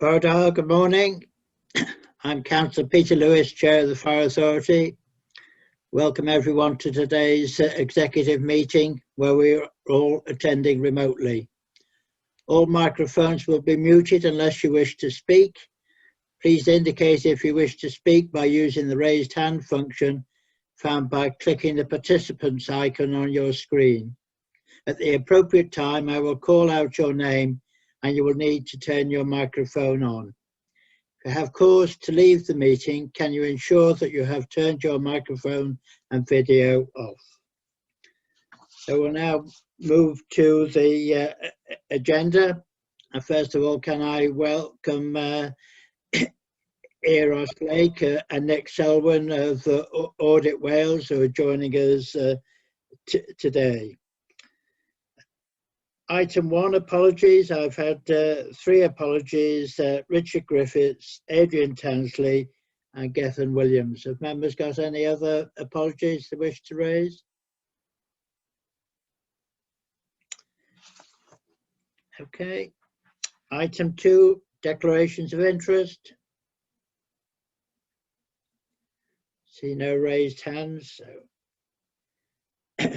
Borodar, good morning. I'm Councillor Peter Lewis, Chair of the Fire Authority. Welcome everyone to today's executive meeting where we are all attending remotely. All microphones will be muted unless you wish to speak. Please indicate if you wish to speak by using the raised hand function found by clicking the participants icon on your screen. At the appropriate time, I will call out your name and you will need to turn your microphone on. If you have cause to leave the meeting, can you ensure that you have turned your microphone and video off? So we'll now move to the agenda. And first of all, can I welcome Eros Lake and Nick Selwyn of Audit Wales, who are joining us today. Item 1, apologies. I've had 3 apologies, Richard Griffiths, Adrian Tansley and Gethin Williams. Have members got any other apologies they wish to raise? Okay. Item 2, declarations of interest. See no raised hands. So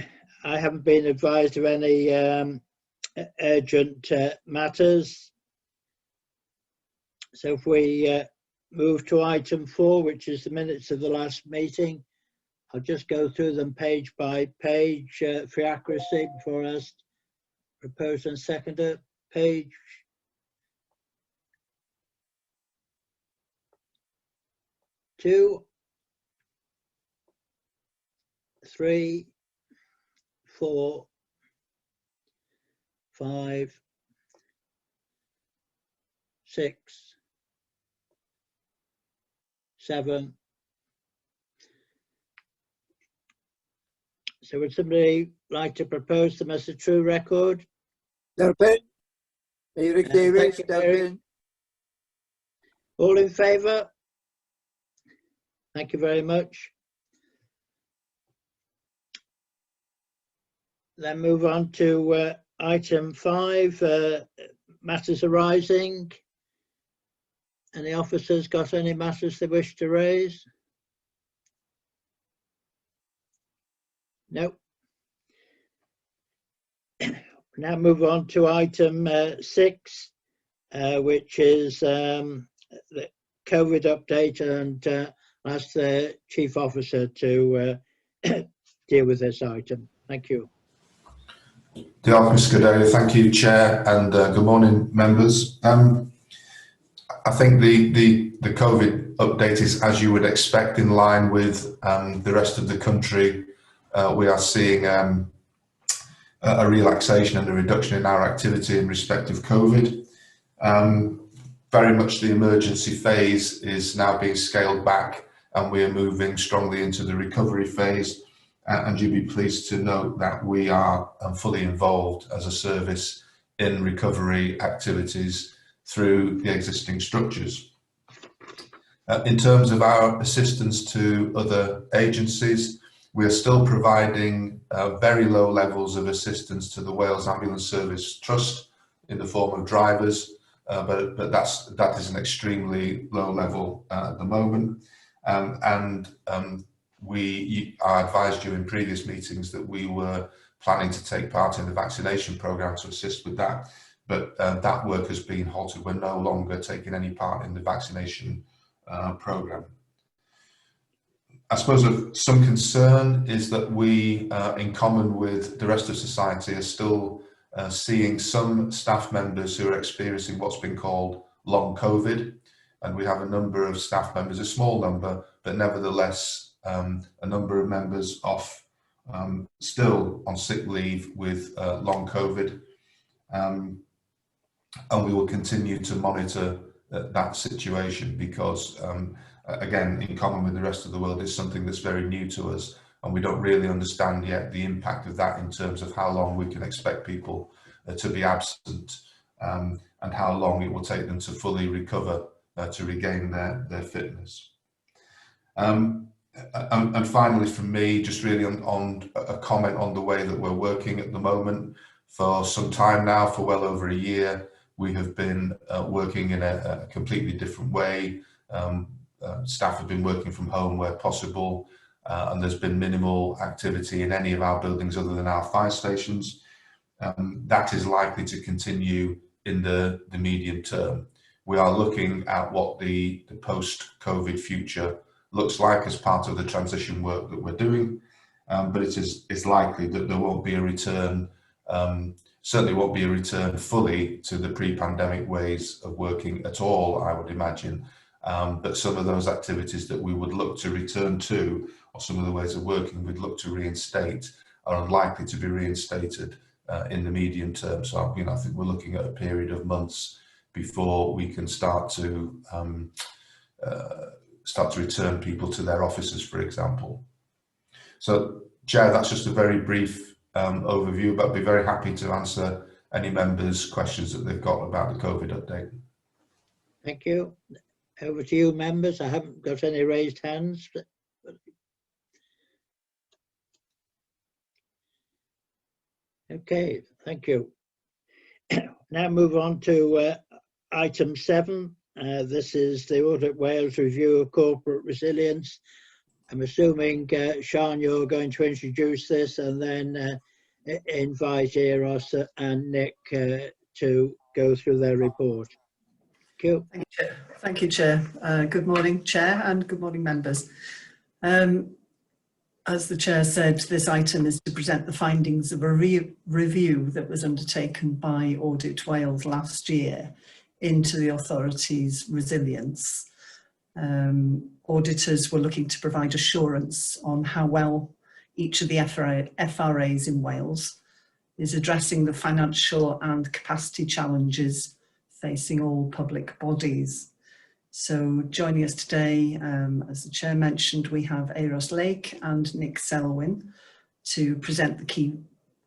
I haven't been advised of any urgent matters. So if we move to item 4, which is the minutes of the last meeting, I'll just go through them page by page for accuracy before I ask proposer and seconder. Page 2, 3, 4, 5, 6, 7. So would somebody like to propose them as a true record? Derbyn. Eric Davies, Derbyn. All in favour? Thank you very much. Then move on to item 5, matters arising. Any officers got any matters they wish to raise? No. Now move on to item 6, which is the COVID update, and ask the Chief Officer to deal with this item. Thank you. The office, good day. Thank you, Chair, and good morning, members. I think the COVID update is, as you would expect, in line with the rest of the country. We are seeing a relaxation and a reduction in our activity in respect of COVID. Very much the emergency phase is now being scaled back, and we are moving strongly into the recovery phase. And you'd be pleased to note that we are fully involved as a service in recovery activities through the existing structures. In terms of our assistance to other agencies, we are still providing very low levels of assistance to the Wales Ambulance Service Trust in the form of drivers, but that is an extremely low level at the moment. I advised you in previous meetings that we were planning to take part in the vaccination programme to assist with that, but that work has been halted. We're no longer taking any part in the vaccination programme. I suppose of some concern is that we, in common with the rest of society, are still seeing some staff members who are experiencing what's been called long COVID, and we have a number of staff members, a small number, but nevertheless a number of members off, still on sick leave with long COVID, and we will continue to monitor that situation because, again, in common with the rest of the world, it's something that's very new to us, and we don't really understand yet the impact of that in terms of how long we can expect people to be absent, and how long it will take them to fully recover to regain their fitness. And finally, from me, just really on a comment on the way that we're working at the moment. For some time now, for well over a year, we have been working in a completely different way. Staff have been working from home where possible, and there's been minimal activity in any of our buildings other than our fire stations. That is likely to continue in the medium term. We are looking at what the post-COVID future looks like as part of the transition work that we're doing, but it's likely that there won't be a return, certainly won't be a return fully to the pre-pandemic ways of working at all, I would imagine. But some of those activities that we would look to return to, or some of the ways of working we'd look to reinstate, are unlikely to be reinstated in the medium term. So, I think we're looking at a period of months before we can start to return people to their offices, for example. So, Chair, that's just a very brief overview, but I'd be very happy to answer any members' questions that they've got about the COVID update. Thank you. Over to you, members. I haven't got any raised hands. Okay, thank you. Now move on to item 7. This is the Audit Wales review of corporate resilience. I'm assuming, Sean, you're going to introduce this and then invite Eros and Nick to go through their report. Thank you. Thank you, Chair. Good morning, Chair, and good morning, members. As the Chair said, this item is to present the findings of a review that was undertaken by Audit Wales last year into the authority's resilience. Auditors were looking to provide assurance on how well each of the FRAs in Wales is addressing the financial and capacity challenges facing all public bodies. So joining us today, as the Chair mentioned, we have Eros Lake and Nick Selwyn to present the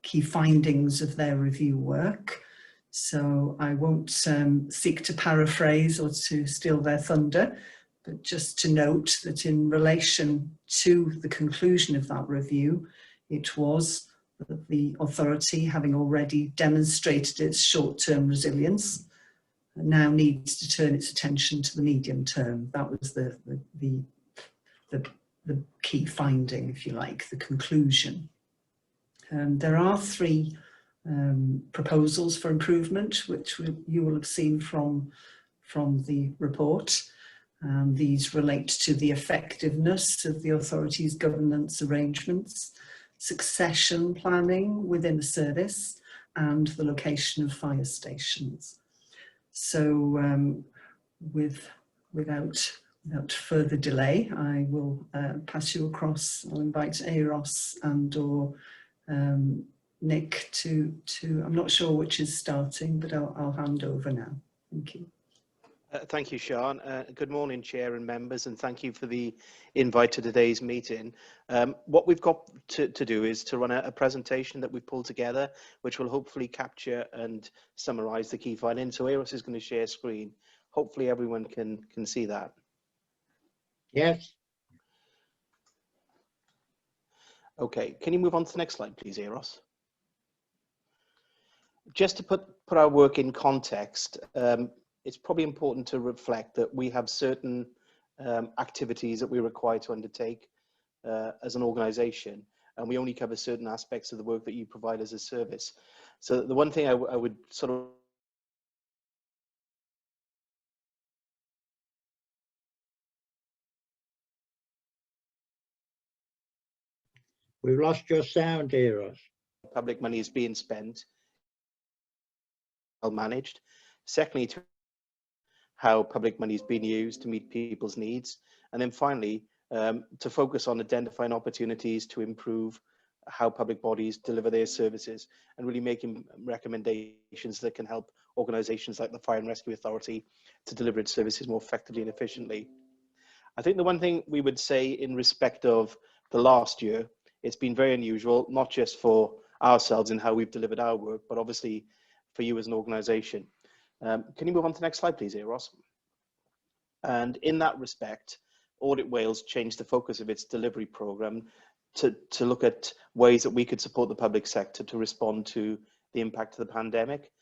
key findings of their review work. So I won't seek to paraphrase or to steal their thunder, but just to note that in relation to the conclusion of that review, it was that the authority, having already demonstrated its short-term resilience, now needs to turn its attention to the medium term. That was the key finding, if you like, the conclusion. There are 3 proposals for improvement, which you will have seen from the report. These relate to the effectiveness of the authority's governance arrangements, succession planning within the service, and the location of fire stations. So without further delay, I will pass you across. I'll invite Eros and or Nick to I'm not sure which is starting, but I'll hand over now. Thank you. Thank you, Sean. Good morning, Chair and members, and thank you for the invite to today's meeting. What we've got to do is to run a presentation that we've pulled together, which will hopefully capture and summarise the key findings. So Eros is going to share screen. Hopefully everyone can see that. Yes. Okay, can you move on to the next slide, please, Eros? Just to put our work in context, it's probably important to reflect that we have certain activities that we're required to undertake as an organisation, and we only cover certain aspects of the work that you provide as a service. So the one thing I would sort of We've lost your sound, Eros. public money is being spent, well managed. Secondly, to how public money is being used to meet people's needs. And then finally, to focus on identifying opportunities to improve how public bodies deliver their services and really making recommendations that can help organisations like the Fire and Rescue Authority to deliver its services more effectively and efficiently. I think the one thing we would say in respect of the last year, it's been very unusual, not just for ourselves and how we've delivered our work, but obviously for you as an organisation. Can you move on to the next slide, please, Eros? And in that respect, Audit Wales changed the focus of its delivery programme to look at ways that we could support the public sector to respond to the impact of the pandemic.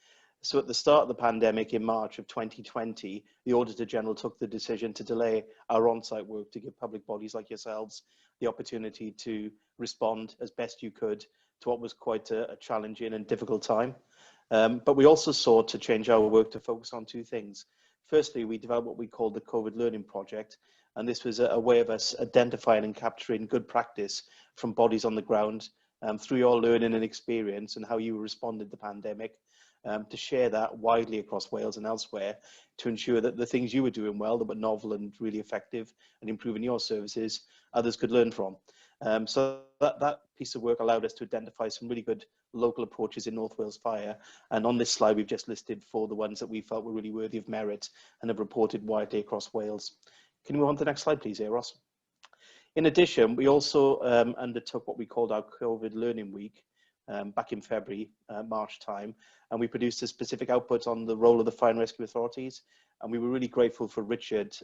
So at the start of the pandemic in March of 2020, the Auditor General took the decision to delay our on-site work to give public bodies like yourselves the opportunity to respond as best you could to what was quite a challenging and difficult time. But we also sought to change our work to focus on two things. Firstly, we developed what we called the COVID Learning Project, and this was a way of us identifying and capturing good practice from bodies on the ground through your learning and experience and how you responded to the pandemic, to share that widely across Wales and elsewhere to ensure that the things you were doing well that were novel and really effective and improving your services, others could learn from. So that piece of work allowed us to identify some really good local approaches in North Wales Fire. And on this slide, we've just listed 4 the ones that we felt were really worthy of merit and have reported widely across Wales. Can you move on to the next slide, please, Ross? In addition, we also undertook what we called our COVID Learning Week back in February, March time, and we produced a specific output on the role of the fire and rescue authorities. And we were really grateful for Richard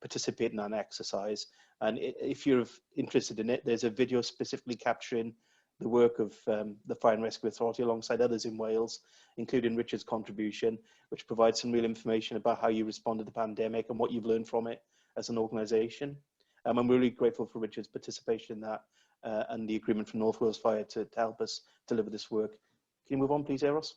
participating in that exercise. And if you're interested in it, there's a video specifically capturing the work of the Fire and Rescue Authority alongside others in Wales, including Richard's contribution, which provides some real information about how you responded to the pandemic and what you've learned from it as an organisation. I'm really grateful for Richard's participation in that and the agreement from North Wales Fire to help us deliver this work. Can you move on, please, Eros?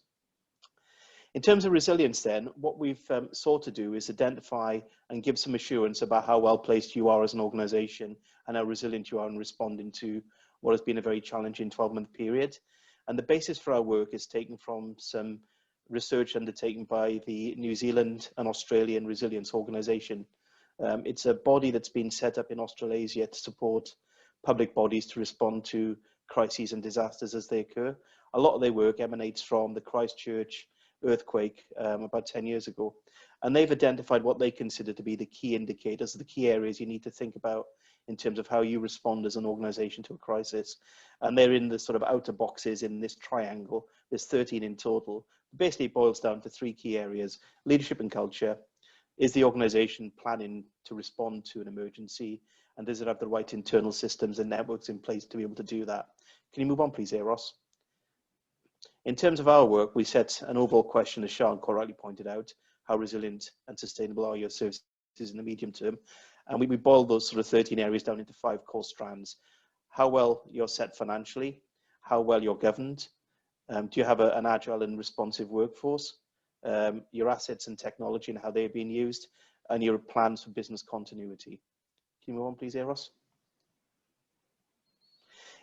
In terms of resilience then, what we've sought to do is identify and give some assurance about how well placed you are as an organisation and how resilient you are in responding to what has been a very challenging 12-month period. And the basis for our work is taken from some research undertaken by the New Zealand and Australian Resilience Organisation. It's a body that's been set up in Australasia to support public bodies to respond to crises and disasters as they occur. A lot of their work emanates from the Christchurch earthquake about 10 years ago. And they've identified what they consider to be the key indicators, the key areas you need to think about in terms of how you respond as an organisation to a crisis. And they're in the sort of outer boxes in this triangle. There's 13 in total. Basically, it boils down to 3 key areas: leadership and culture. Is the organisation planning to respond to an emergency? And does it have the right internal systems and networks in place to be able to do that? Can you move on, please, Eros? In terms of our work, we set an overall question, as Sean correctly pointed out: how resilient and sustainable are your services in the medium term? And we boiled those sort of 13 areas down into 5 core strands. How well you're set financially, how well you're governed, do you have an agile and responsive workforce, your assets and technology and how they're being used, and your plans for business continuity. Can you move on, please, Eros?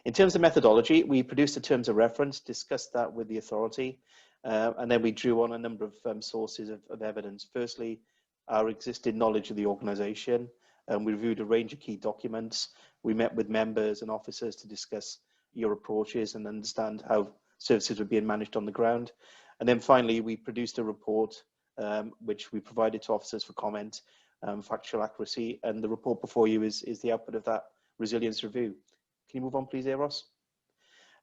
In terms of methodology, we produced the terms of reference, discussed that with the authority, and then we drew on a number of sources of evidence. Firstly, our existing knowledge of the organisation, and we reviewed a range of key documents. We met with members and officers to discuss your approaches and understand how services were being managed on the ground. And then finally, we produced a report which we provided to officers for comment, factual accuracy, and the report before you is the output of that resilience review. Can you move on, please, Eros?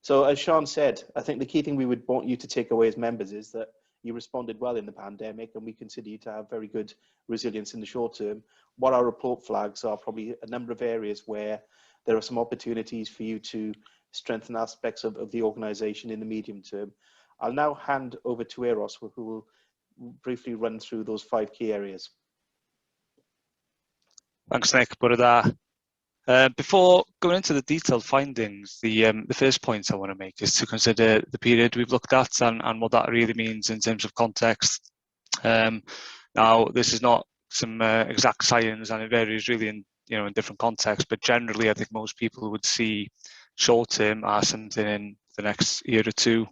So as Sean said, I think the key thing we would want you to take away as members is that you responded well in the pandemic, and we consider you to have very good resilience in the short term. What our report flags are probably a number of areas where there are some opportunities for you to strengthen aspects of the organisation in the medium term. I'll now hand over to Eros, who will briefly run through those 5 key areas. Thanks, Nick. Before going into the detailed findings, the first point I want to make is to consider the period we've looked at and what that really means in terms of context. Now, this is not some exact science, and it varies really in different contexts. But generally, I think most people would see short term as something in the next year or 2,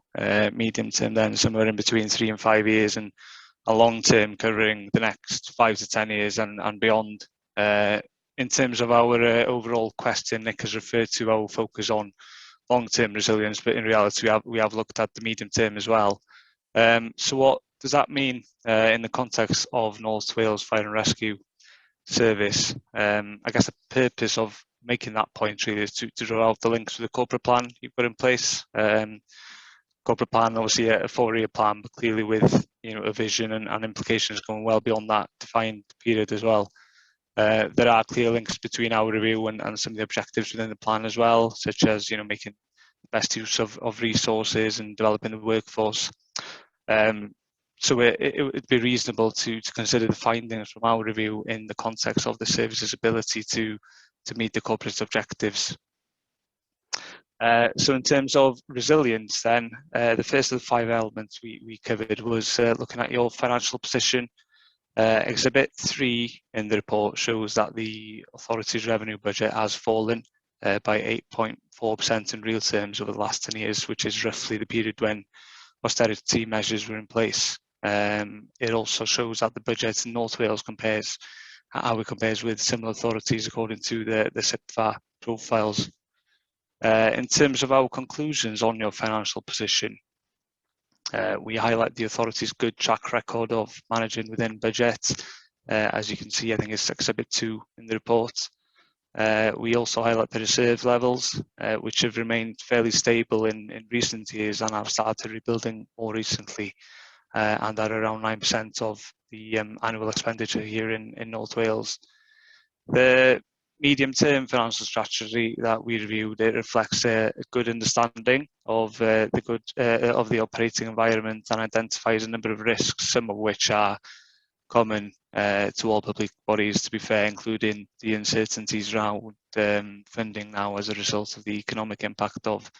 medium term then somewhere in between 3 and 5 years, and a long term covering the next 5 to 10 years and beyond. In terms of our overall question, Nick has referred to our focus on long-term resilience, but in reality, we have looked at the medium term as well. So what does that mean in the context of North Wales Fire and Rescue Service? I guess the purpose of making that point really is to draw out the links with the corporate plan you've got in place. Corporate plan, obviously a 4-year plan, but clearly with a vision and implications going well beyond that defined period as well. There are clear links between our review and some of the objectives within the plan as well, such as making the best use of resources and developing the workforce. So it would be reasonable to consider the findings from our review in the context of the service's ability to meet the corporate objectives. So in terms of resilience then, the first of the 5 elements we covered was looking at your financial position. Exhibit 3 in the report shows that the authority's revenue budget has fallen by 8.4% in real terms over the last 10 years, which is roughly the period when austerity measures were in place. It also shows that the budget in North Wales how it compares with similar authorities according to the Cyfarfod profiles. In terms of our conclusions on your financial position, we highlight the authority's good track record of managing within budget. As you can see, I think it's Exhibit 2 in the report. We also highlight the reserve levels, which have remained fairly stable in recent years and have started rebuilding more recently, and are around 9% of the annual expenditure here in North Wales. The medium-term financial strategy that we reviewed, it reflects a good understanding of the operating environment and identifies a number of risks, some of which are common to all public bodies, to be fair, including the uncertainties around funding now as a result of the economic impact of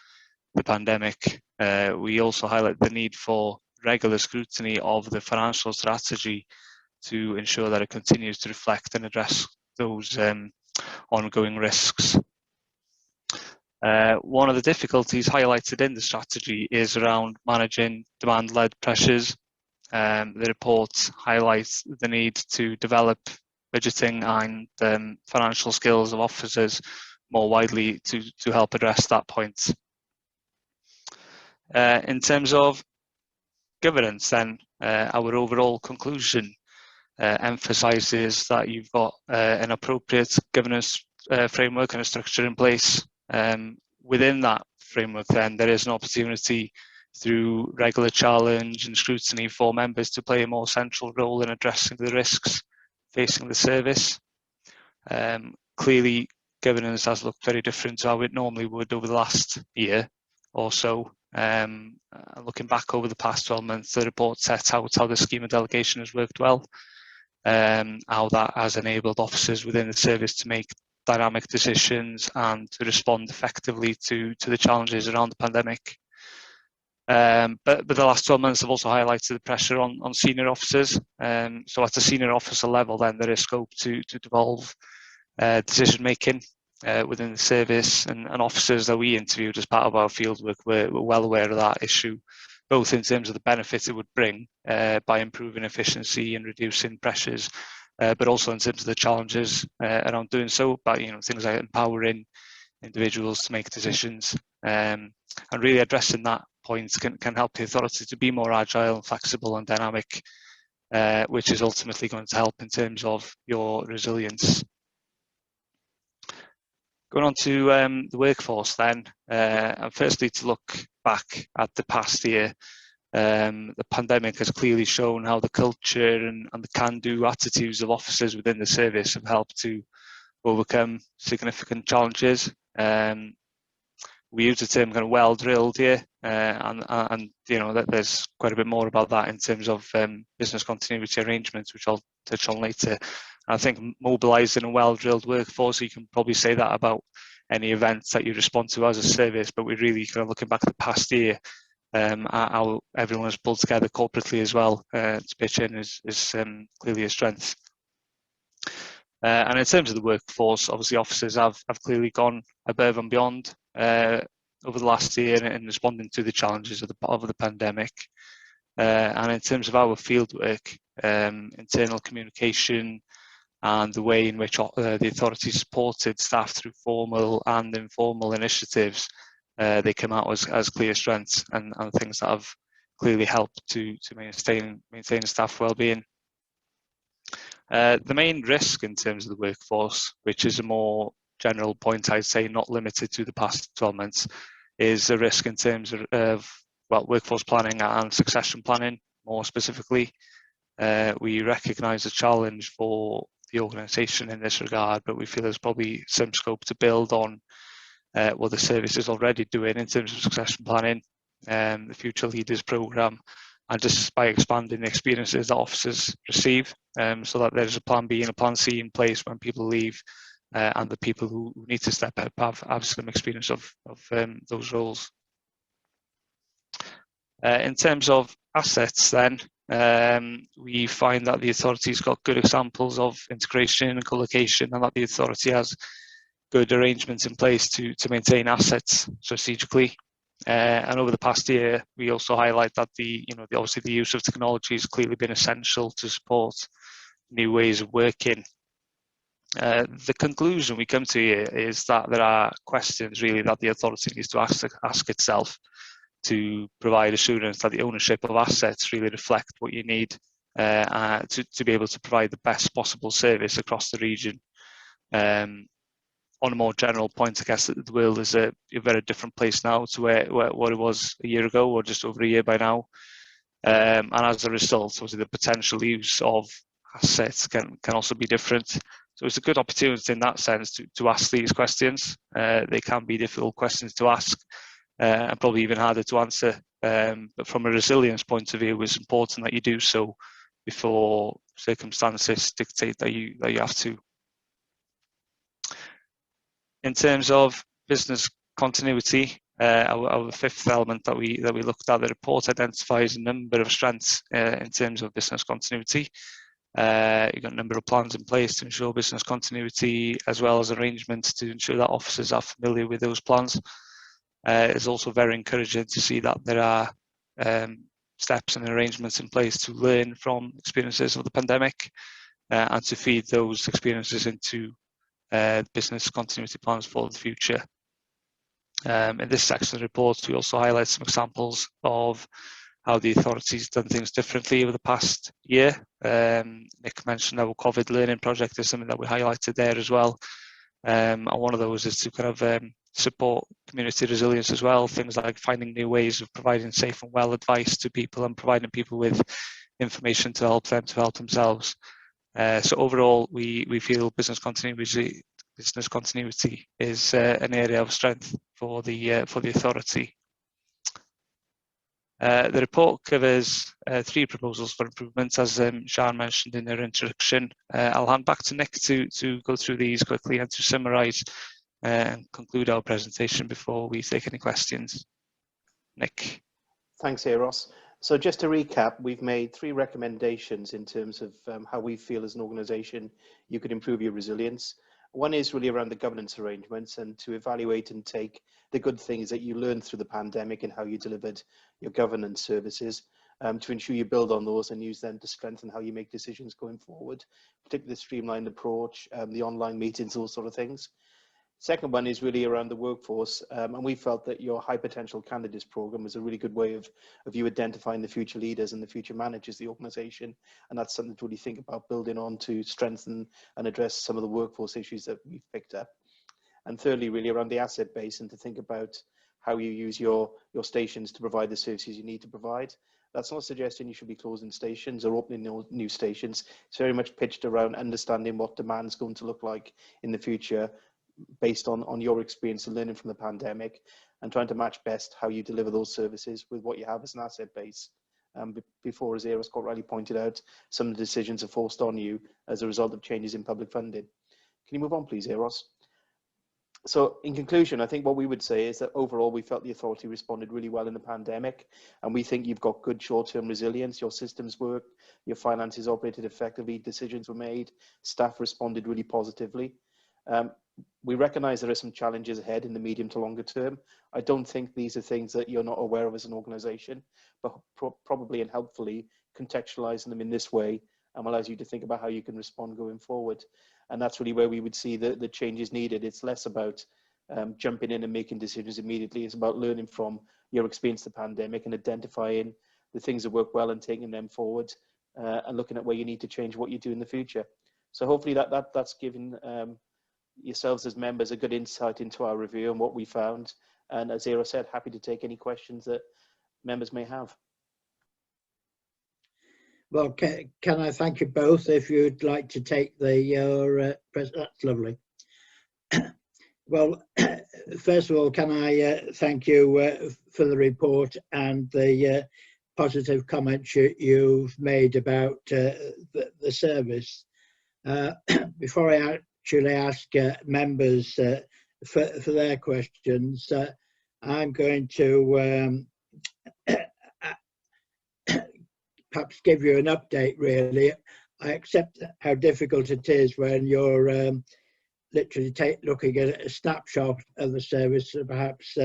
the pandemic. We also highlight the need for regular scrutiny of the financial strategy to ensure that it continues to reflect and address those ongoing risks. One of the difficulties highlighted in the strategy is around managing demand-led pressures. The report highlights the need to develop budgeting and financial skills of officers more widely to help address that point. In terms of governance then, our overall conclusion emphasises that you've got an appropriate governance framework and a structure in place. Within that framework then, there is an opportunity through regular challenge and scrutiny for members to play a more central role in addressing the risks facing the service. Clearly, governance has looked very different to how it normally would over the last year or so. Looking back over the past 12 months, the report sets out how the scheme of delegation has worked well, how that has enabled officers within the service to make dynamic decisions and to respond effectively to the challenges around the pandemic. But the last 12 months have also highlighted the pressure on senior officers. So at the senior officer level, then there is scope to devolve decision making within the service, and officers that we interviewed as part of our fieldwork were well aware of that issue, both in terms of the benefits it would bring by improving efficiency and reducing pressures, but also in terms of the challenges around doing so, by things like empowering individuals to make decisions, and really addressing that point can help the authority to be more agile and flexible and dynamic, which is ultimately going to help in terms of your resilience. Going on to the workforce then, and firstly to look back at the past year. The pandemic has clearly shown how the culture and the can-do attitudes of officers within the service have helped to overcome significant challenges. We use the term kind of well-drilled here, and that there's quite a bit more about that in terms of business continuity arrangements, which I'll touch on later. I think mobilising a well-drilled workforce, you can probably say that about any events that you respond to as a service, but we're really kind of looking back at the past year, how everyone has pulled together corporately as well to pitch in is clearly a strength. And in terms of the workforce, obviously officers have clearly gone above and beyond over the last year in responding to the challenges of the pandemic. And in terms of our fieldwork, internal communication and the way in which the authority supported staff through formal and informal initiatives, they come out as clear strengths and things that have clearly helped to maintain staff well-being. The main risk in terms of the workforce, which is a more general point, I'd say not limited to the past 12 months, is a risk in terms of workforce planning and succession planning more specifically. We recognise a challenge for the organisation in this regard, but we feel there's probably some scope to build on what the service is already doing in terms of succession planning, the Future Leaders Programme, and just by expanding the experiences that officers receive, so that there's a plan B and a plan C in place when people leave, and the people who need to step up have some experience of those roles. In terms of assets then, we find that the authority's got good examples of integration and co-location, and that the authority has good arrangements in place to maintain assets strategically. And over the past year, we also highlight that obviously the use of technology has clearly been essential to support new ways of working. The conclusion we come to here is that there are questions really that the authority needs to ask itself to provide assurance that the ownership of assets really reflect what you need to be able to provide the best possible service across the region. On a more general point, I guess that the world is a very different place now to what it was a year ago or just over a year by now. And as a result, obviously the potential use of assets can also be different. So it's a good opportunity in that sense to ask these questions. They can be difficult questions to ask and probably even harder to answer. But from a resilience point of view, it's important that you do so before circumstances dictate that you have to. In terms of business continuity, our fifth element that we looked at, the report identifies a number of strengths in terms of business continuity. You've got a number of plans in place to ensure business continuity, as well as arrangements to ensure that officers are familiar with those plans. It's also very encouraging to see that there are steps and arrangements in place to learn from experiences of the pandemic and to feed those experiences into business continuity plans for the future. In this section of the report, we also highlight some examples of how the authority's done things differently over the past year. Nick mentioned our COVID learning project is something that we highlighted there as well. And one of those is to kind of support community resilience as well, things like finding new ways of providing safe and well advice to people and providing people with information to help them to help themselves. So overall, we feel business continuity is an area of strength for the authority. The report covers 3 proposals for improvements, as Sian mentioned in her introduction. I'll hand back to Nick to go through these quickly and to summarise and conclude our presentation before we take any questions. Nick. Thanks, Eros. So just to recap, we've made 3 recommendations in terms of how we feel as an organisation you could improve your resilience. One is really around the governance arrangements and to evaluate and take the good things that you learned through the pandemic and how you delivered your governance services to ensure you build on those and use them to strengthen how you make decisions going forward, particularly the streamlined approach, the online meetings, those sort of things. Second one is really around the workforce, and we felt that your high potential candidates program was a really good way of you identifying the future leaders and the future managers of the organisation, and that's something to really think about building on to strengthen and address some of the workforce issues that we've picked up. And thirdly, really around the asset base and to think about how you use your stations to provide the services you need to provide. That's not suggesting you should be closing stations or opening new stations. It's very much pitched around understanding what demand's going to look like in the future, based on your experience and learning from the pandemic, and trying to match best how you deliver those services with what you have as an asset base. Before, as Eros quite rightly pointed out, some of the decisions are forced on you as a result of changes in public funding. Can you move on, please, Eros? So in conclusion, I think what we would say is that overall, we felt the authority responded really well in the pandemic, and we think you've got good short-term resilience, your systems work, your finances operated effectively, decisions were made, staff responded really positively. We recognise there are some challenges ahead in the medium to longer term. I don't think these are things that you're not aware of as an organisation, but probably and helpfully contextualising them in this way allows you to think about how you can respond going forward. And that's really where we would see the changes needed. It's less about jumping in and making decisions immediately. It's about learning from your experience of the pandemic and identifying the things that work well and taking them forward and looking at where you need to change what you do in the future. So hopefully that's given yourselves as members a good insight into our review and what we found. And as Eros said, happy to take any questions that members may have. Well, can I thank you both if you'd like to take your that's lovely. Well, first of all, can I thank you for the report and the positive comments you've made about the service. Before I actually ask members for their questions, I'm going to perhaps give you an update, really. I accept how difficult it is when you're literally looking at a snapshot of the service, to perhaps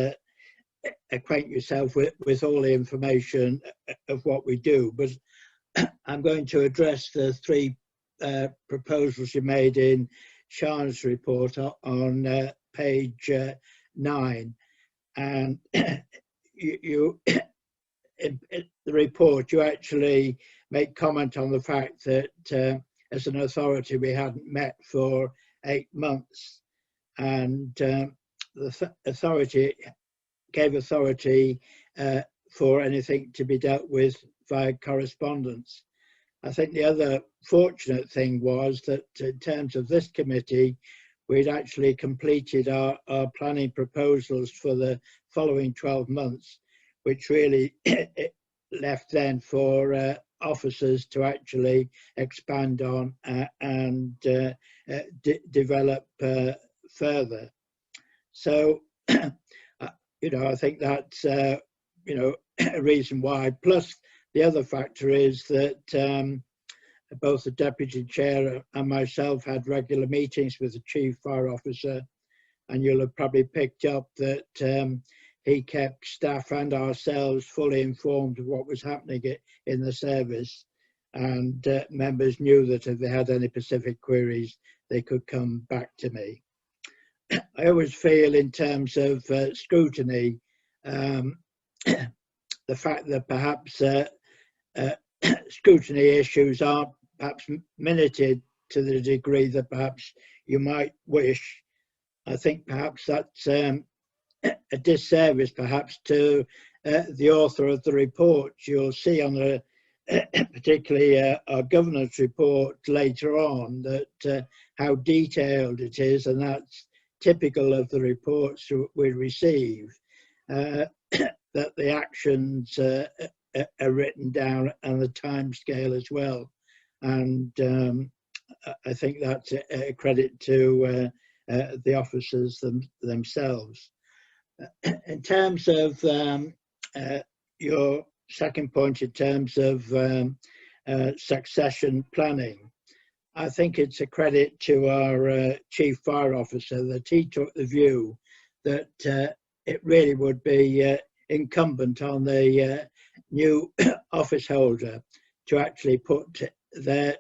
acquaint yourself with all the information of what we do. But I'm going to address the three proposals you made in Sian's report on page 9. And you in the report, you actually make comment on the fact that as an authority we hadn't met for 8 months, and the authority gave authority for anything to be dealt with via correspondence. I think the other fortunate thing was that in terms of this committee, we'd actually completed our planning proposals for the following 12 months, which really left then for officers to actually expand on and develop further. So, I think that's, a reason why. Plus, the other factor is that both the Deputy Chair and myself had regular meetings with the Chief Fire Officer, and you'll have probably picked up that he kept staff and ourselves fully informed of what was happening in the service, and members knew that if they had any specific queries, they could come back to me. I always feel in terms of scrutiny, the fact that perhaps scrutiny issues aren't perhaps minuted to the degree that perhaps you might wish. I think perhaps that's a disservice perhaps to the author of the report. You'll see on the particularly our governance report later on that how detailed it is, and that's typical of the reports we receive, that the actions are written down and the time scale as well. And I think that's a credit to the officers themselves. In terms of your second point, in terms of succession planning, I think it's a credit to our Chief Fire Officer that he took the view that it really would be incumbent on the new office holder to actually put their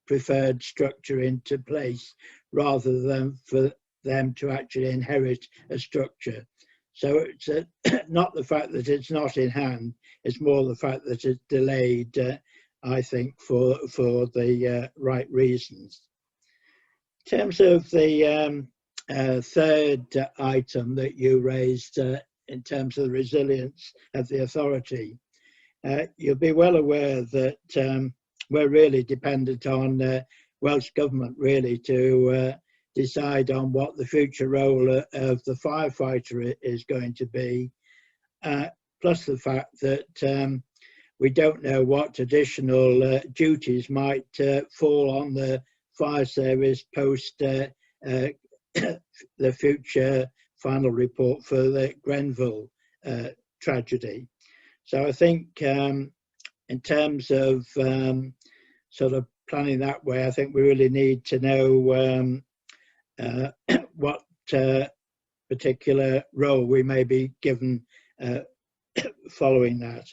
preferred structure into place rather than for them to actually inherit a structure. So it's not the fact that it's not in hand, it's more the fact that it's delayed, I think, for the right reasons. In terms of the third item that you raised in terms of the resilience of the authority, you'll be well aware that we're really dependent on Welsh Government really to decide on what the future role of the firefighter is going to be, plus the fact that we don't know what additional duties might fall on the fire service post the future final report for the Grenfell tragedy. So I think in terms of sort of planning that way, I think we really need to know what particular role we may be given following that.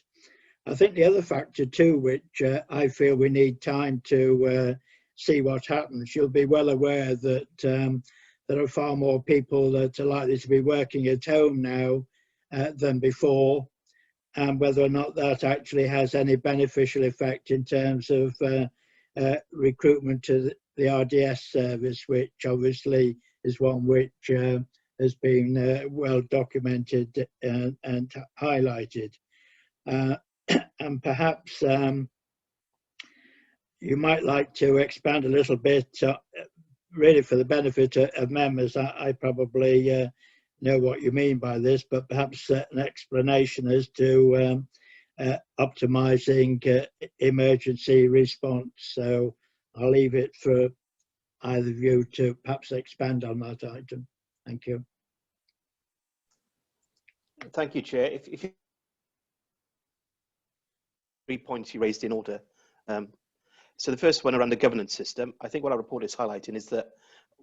I think the other factor too, which I feel we need time to see what happens, you'll be well aware that there are far more people that are likely to be working at home now than before, and whether or not that actually has any beneficial effect in terms of recruitment to the RDS service, which obviously is one which has been well documented and highlighted. And perhaps you might like to expand a little bit, really for the benefit of members. I probably know what you mean by this, but perhaps an explanation as to optimising emergency response. So I'll leave it for either of you to perhaps expand on that item. Thank you. Thank you, Chair. If you 3 points you raised in order. So the first one around the governance system, I think what our report is highlighting is that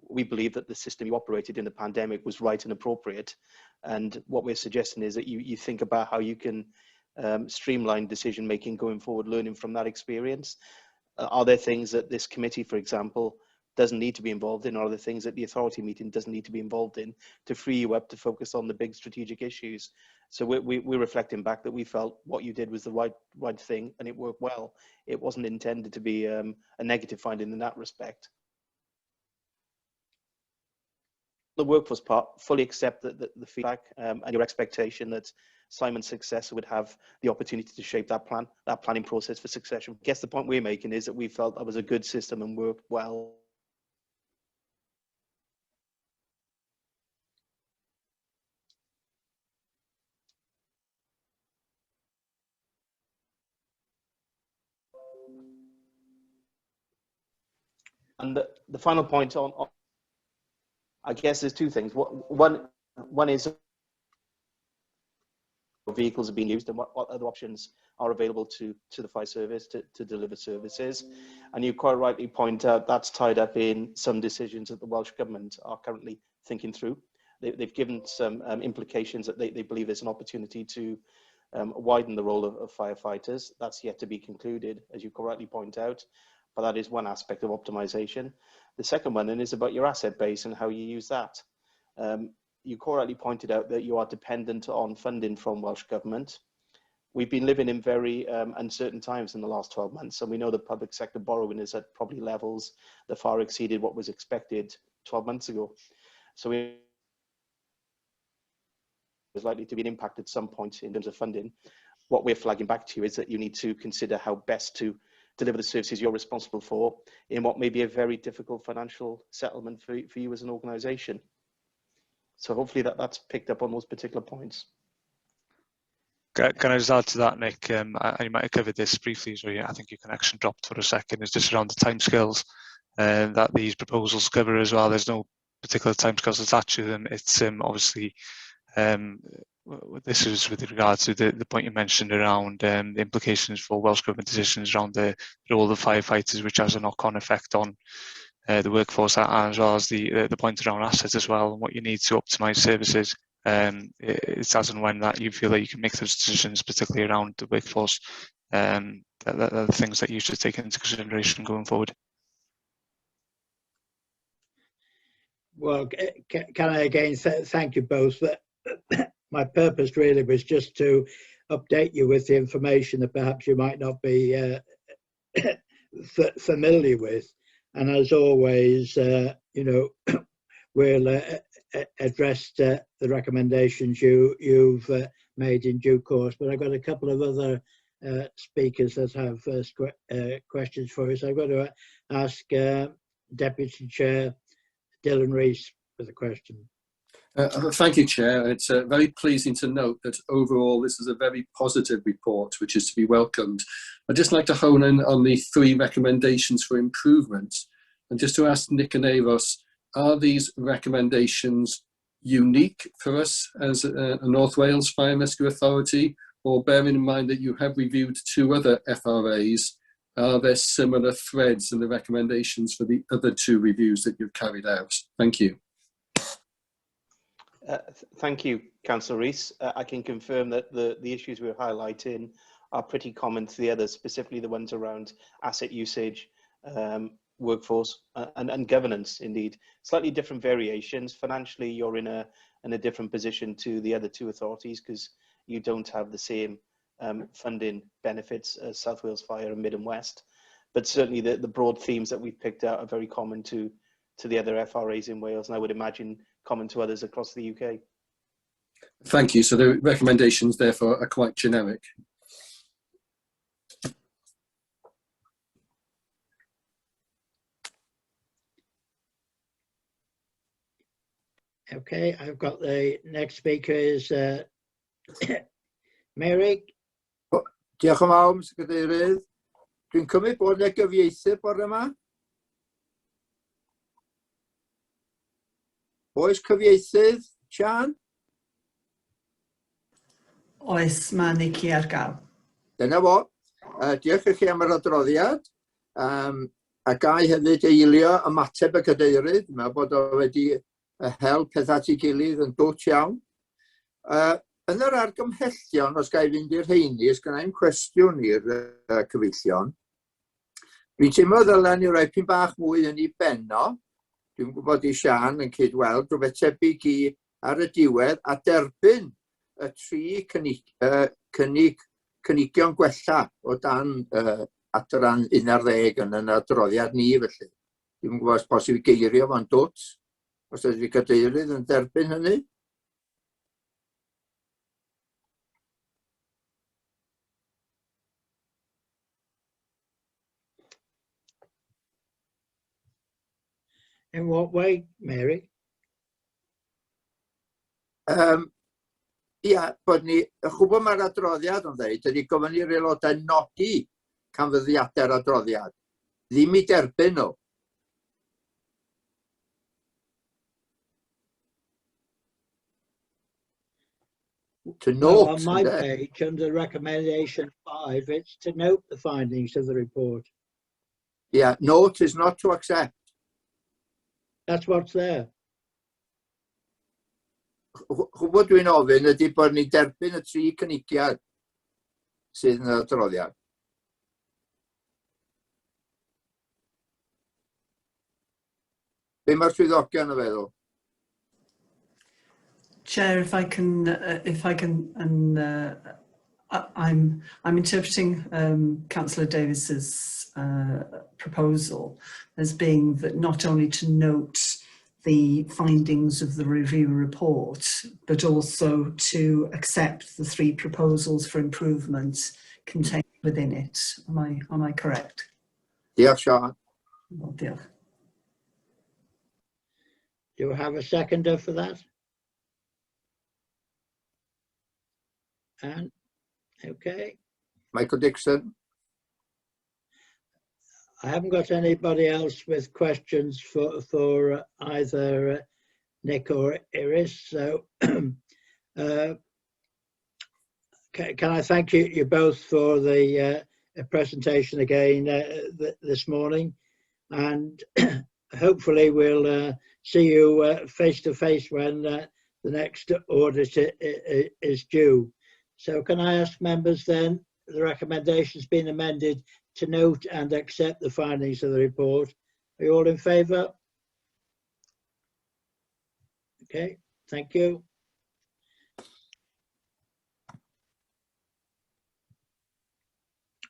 we believe that the system you operated in the pandemic was right and appropriate. And what we're suggesting is that you think about how you can streamline decision making going forward, learning from that experience. Are there things that this committee, for example, doesn't need to be involved in, or are there things that the authority meeting doesn't need to be involved in to free you up to focus on the big strategic issues? So we're reflecting back that we felt what you did was the right thing and it worked well. It wasn't intended to be a negative finding in that respect. The workforce part, fully accept the feedback and your expectation that Simon's successor would have the opportunity to shape that planning process for succession. I guess the point we're making is that we felt that was a good system and worked well. And the final point on I guess there's two things. One is vehicles are being used and what other options are available to the fire service to deliver services. And you quite rightly point out that's tied up in some decisions that the Welsh Government are currently thinking through. They've given some implications that they believe there's an opportunity to widen the role of firefighters. That's yet to be concluded, as you correctly point out. But that is one aspect of optimization. The second one then is about your asset base and how you use that. You correctly pointed out that you are dependent on funding from Welsh Government. We've been living in very uncertain times in the last 12 months, and we know the public sector borrowing is at probably levels that far exceeded what was expected 12 months ago. So it is likely to be an impact at some point in terms of funding. What we're flagging back to you is that you need to consider how best to deliver the services you're responsible for in what may be a very difficult financial settlement for you as an organisation. So hopefully that's picked up on those particular points. Can I just add to that, Nick? You might have covered this briefly, so I think your connection dropped for a second. It's just around the timescales that these proposals cover as well. There's no particular timescales attached to them. It's obviously this is with regard to the point you mentioned around the implications for Welsh Government decisions around the role of firefighters, which has a knock-on effect on the workforce, as well as the point around assets as well, and what you need to optimise services. It's as and when that you feel that you can make those decisions, particularly around the workforce, that are the things that you should take into consideration going forward. Well, can I again thank you both. My purpose really was just to update you with the information that perhaps you might not be familiar with. And as always, we'll address the recommendations you've made in due course. But I've got a couple of other speakers that have questions for us. I've got to ask Deputy Chair Dylan Rees for the question. Thank you, Chair. It's very pleasing to note that overall this is a very positive report, which is to be welcomed. I'd just like to hone in on the 3 recommendations for improvement. And just to ask Nick and Avos, are these recommendations unique for us as a North Wales Fire and Rescue Authority, or bearing in mind that you have reviewed 2 other FRAs, are there similar threads in the recommendations for the other 2 reviews that you've carried out? Thank you. Thank you, Councillor Rees. I can confirm that the issues we're highlighting are pretty common to the others, specifically the ones around asset usage, workforce, and governance. Indeed, slightly different variations. Financially, you're in a different position to the other 2 authorities because you don't have the same funding benefits as South Wales Fire and Mid and West. But certainly, the broad themes that we've picked out are very common to the other FRAs in Wales, and I would imagine common to others across the UK. Thank you. So the recommendations, therefore, are quite generic. Okay, I've got the next speaker is Mary. Diolch yn fawr, Mr Cadeirydd. Dwi'n cymryd bod yna gyfieithydd bore yma. Oes cyfieithydd, Sian? Oes, mae Nici ar gael. Dyna fo. Diolch i chi am yr adroddiad. A gai hefyd eilio ymateb y cadeirydd. Mae bod o wedi hel pethau at ei gilydd yn dwt iawn. Yn yr argymhellion, os gai fynd i'r rheini, ys gynnau'n cwestiwn i'r cyfeillion. Fi'n teimlo ddylen ni roi pyn bach mwy yn ei benno. Dwi'n gwybod i Sian yn cydweld rhywbeth tebyg i ar y diwedd a derbyn y 3 cynigion gwella o dan adran 11 yn yn adroddiad ni felly. Dwi'n gwybod os bosib i geirio fo'n dwt, os ydy'r cadeirydd yn derbyn hynny. In what way, Mary? Ia, bod ni, chwbl mae'r adroddiad yn dweud, ydy gofyn i'r aelodau nodi canfyddiadau'r adroddiad, ddim i derbyn nhw. To note. On my page, under recommendation 5, it's to note the findings of the report. Yeah, note is not to accept. That's what's there. Chwbl dwi'n ofyn ydy bod ni derbyn y 3 cynigiad sydd yn y adroddiad. Be mae'r swyddogion yn feddwl? Chair, if I can, I'm interpreting Councillor Davis's proposal as being that not only to note the findings of the review report, but also to accept the 3 proposals for improvement contained within it. Am I correct? Diolch, Sian. Well, diolch. Do you have a seconder for that? Anne? Okay. Michael Dixon. I haven't got anybody else with questions for either Nick or Iris. So can I thank you both for the presentation again this morning, and hopefully we'll see you face to face when the next audit is due. So can I ask members then, the recommendation's been amended to note and accept the findings of the report. Are you all in favour? Okay, thank you.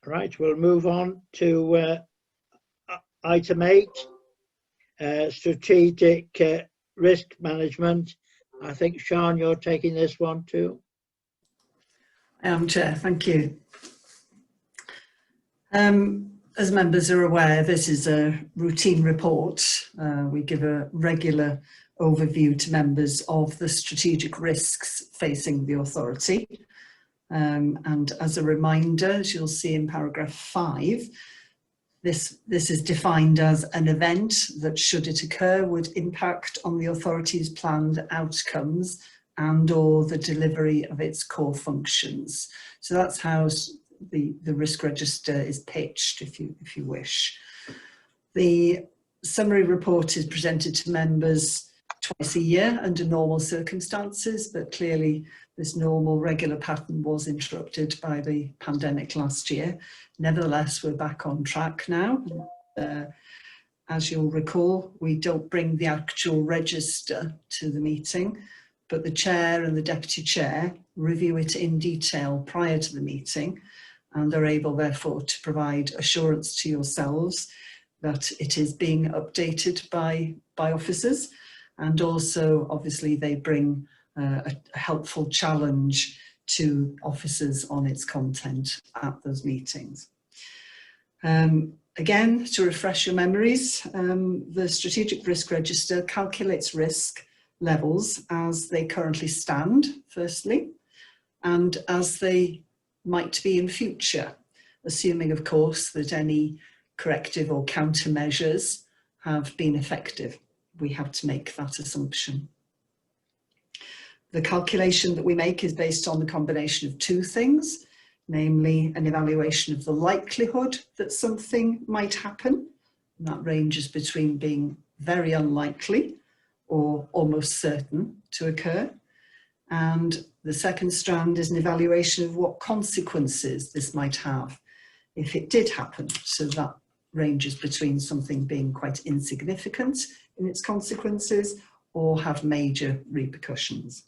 Right, we'll move on to item 8, strategic risk management. I think, Sean, you're taking this one too. I am, Chair, thank you. As members are aware, this is a routine report. We give a regular overview to members of the strategic risks facing the authority. And as a reminder, as you'll see in paragraph 5, this is defined as an event that, should it occur, would impact on the authority's planned outcomes and or the delivery of its core functions. So that's how the risk register is pitched, if you wish. The summary report is presented to members twice a year under normal circumstances, but clearly this normal regular pattern was interrupted by the pandemic last year. Nevertheless, we're back on track now. As you'll recall, we don't bring the actual register to the meeting, but the chair and the deputy chair review it in detail prior to the meeting and are able therefore to provide assurance to yourselves that it is being updated by officers, and also obviously they bring a helpful challenge to officers on its content at those meetings. Again, to refresh your memories, the Strategic Risk Register calculates risk levels as they currently stand, firstly, and as they might be in future, assuming, of course, that any corrective or countermeasures have been effective. We have to make that assumption. The calculation that we make is based on the combination of two things, namely an evaluation of the likelihood that something might happen. And that ranges between being very unlikely or almost certain to occur. And the second strand is an evaluation of what consequences this might have if it did happen. So that ranges between something being quite insignificant in its consequences or have major repercussions.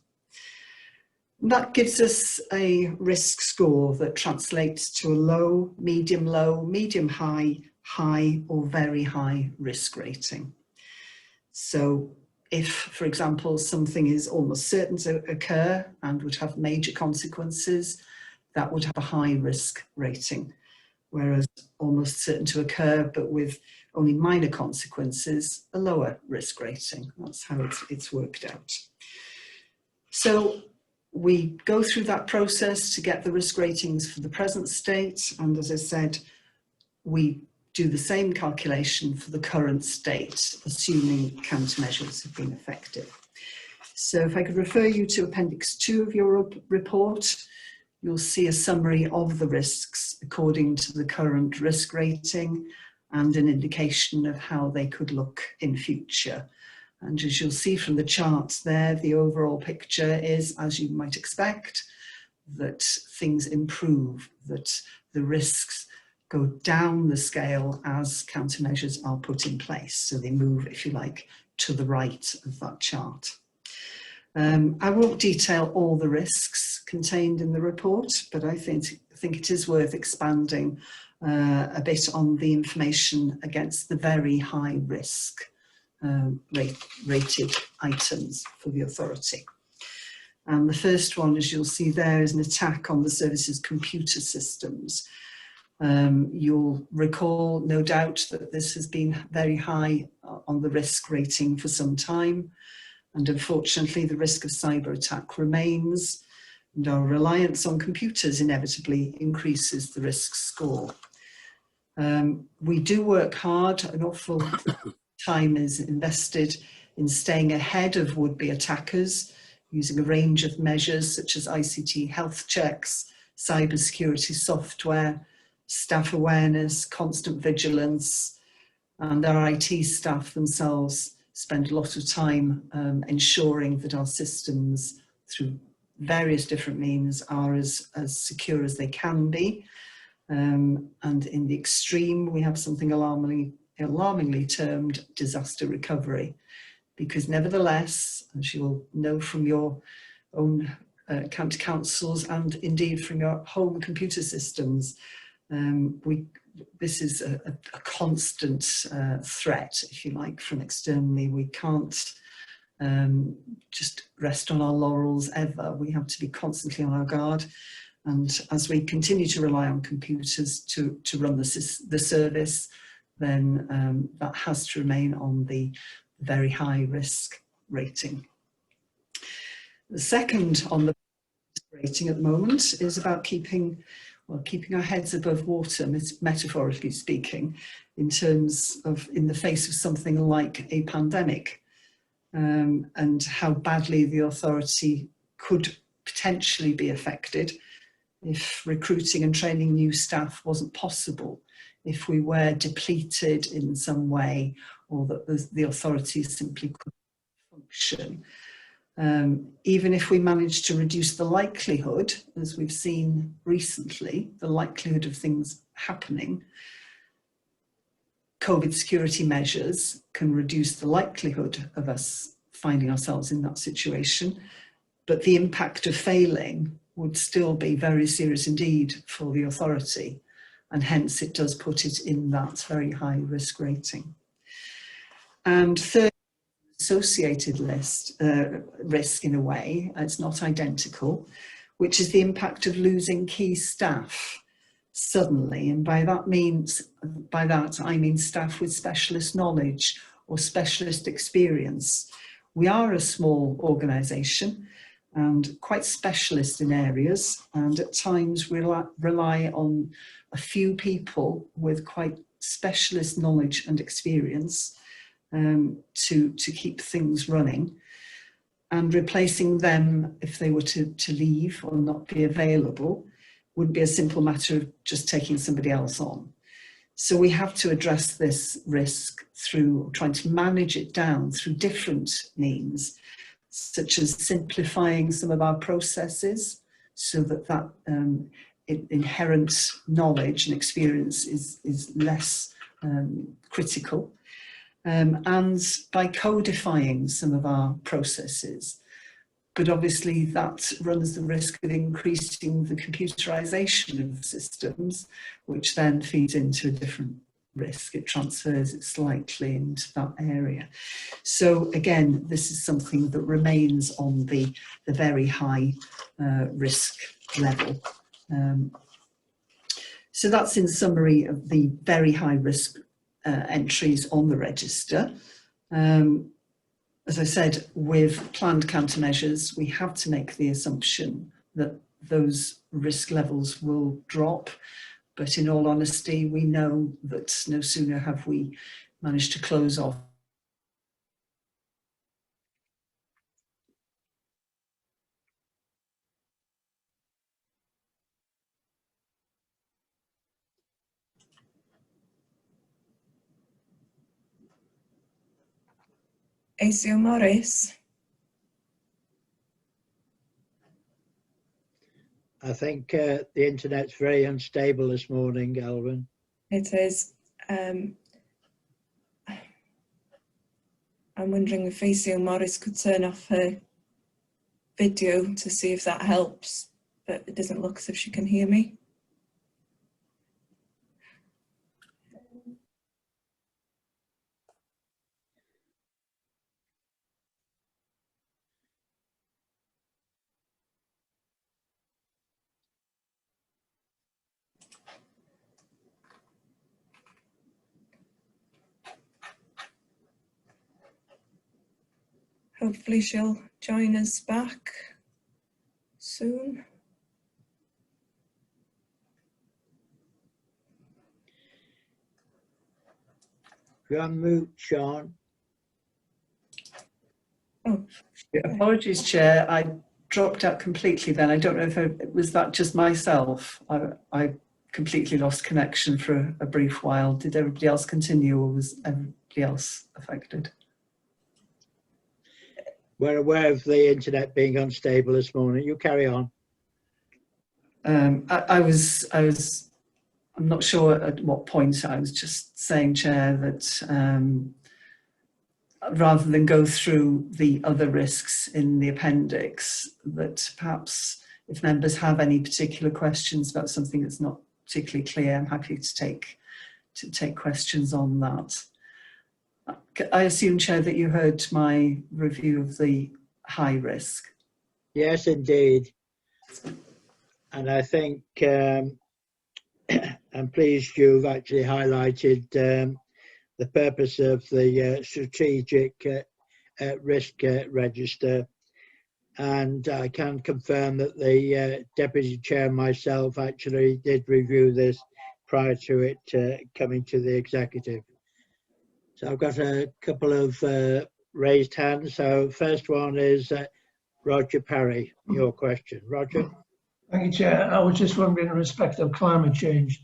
And that gives us a risk score that translates to a low, medium high, high or very high risk rating. So if, for example, something is almost certain to occur and would have major consequences, that would have a high risk rating. Whereas almost certain to occur, but with only minor consequences, a lower risk rating. That's how it's worked out. So we go through that process to get the risk ratings for the present state. And as I said, we do the same calculation for the current state, assuming countermeasures have been effective. So if I could refer you to Appendix 2 of your report, you'll see a summary of the risks according to the current risk rating and an indication of how they could look in future. And as you'll see from the charts there, the overall picture is, as you might expect, that things improve, that the risks go down the scale as countermeasures are put in place. So they move, if you like, to the right of that chart. I won't detail all the risks contained in the report, but I think it is worth expanding a bit on the information against the very high risk rated items for the authority. And the first one, as you'll see there, is an attack on the service's computer systems. You'll recall, no doubt, that this has been very high on the risk rating for some time. And unfortunately, the risk of cyber attack remains, and our reliance on computers inevitably increases the risk score. We do work hard. An awful time is invested in staying ahead of would-be attackers, using a range of measures such as ICT health checks, cybersecurity software, staff awareness, constant vigilance, and our IT staff themselves spend a lot of time ensuring that our systems, through various different means, are as secure as they can be. And in the extreme, we have something alarmingly termed disaster recovery, because nevertheless, as you will know from your own county councils and indeed from your home computer systems, this is a constant threat, if you like, from externally. We can't just rest on our laurels ever. We have to be constantly on our guard. And as we continue to rely on computers to run the service, then that has to remain on the very high risk rating. The second on the rating at the moment is about keeping our heads above water, metaphorically speaking, in the face of something like a pandemic, and how badly the authority could potentially be affected if recruiting and training new staff wasn't possible, if we were depleted in some way, or that the authorities simply couldn't function. Even if we manage to reduce the likelihood, as we've seen recently, the likelihood of things happening, COVID security measures can reduce the likelihood of us finding ourselves in that situation, but the impact of failing would still be very serious indeed for the authority, and hence it does put it in that very high risk rating. And third, associated risk in a way, it's not identical, which is the impact of losing key staff suddenly. And by that I mean staff with specialist knowledge or specialist experience. We are a small organisation, and quite specialist in areas, and at times rely on a few people with quite specialist knowledge and experience to keep things running. And replacing them, if they were to leave or not be available, would be a simple matter of just taking somebody else on. So we have to address this risk through trying to manage it down through different means, such as simplifying some of our processes so that inherent knowledge and experience is less critical, and by codifying some of our processes. But obviously that runs the risk of increasing the computerization of systems, which then feeds into a different risk. It transfers it slightly into that area. So again, this is something that remains on the very high risk level. So that's in summary of the very high risk entries on the register. As I said, with planned countermeasures, we have to make the assumption that those risk levels will drop. But in all honesty, we know that no sooner have we managed to close off ACO Morris. I think the internet's very unstable this morning, Alvin. It is. I'm wondering if ACO Morris could turn off her video to see if that helps, but it doesn't look as if she can hear me. Hopefully she'll join us back soon. You're on mute, Sean. Oh. Yeah, apologies, Chair. I dropped out completely then. I don't know if was that just myself. I completely lost connection for a brief while. Did everybody else continue, or was everybody else affected? We're aware of the internet being unstable this morning. You carry on. I'm not sure at what point. I was just saying, Chair, that rather than go through the other risks in the appendix, that perhaps if members have any particular questions about something that's not particularly clear, I'm happy to take questions on that. I assume, Chair, that you heard my review of the high risk. Yes, indeed. And I think I'm pleased you've actually highlighted the purpose of the strategic risk register. And I can confirm that the Deputy Chair and myself actually did review this prior to it coming to the Executive. So I've got a couple of raised hands. So first one is Roger Parry, your question. Roger? Thank you, Chair. I was just wondering in respect of climate change,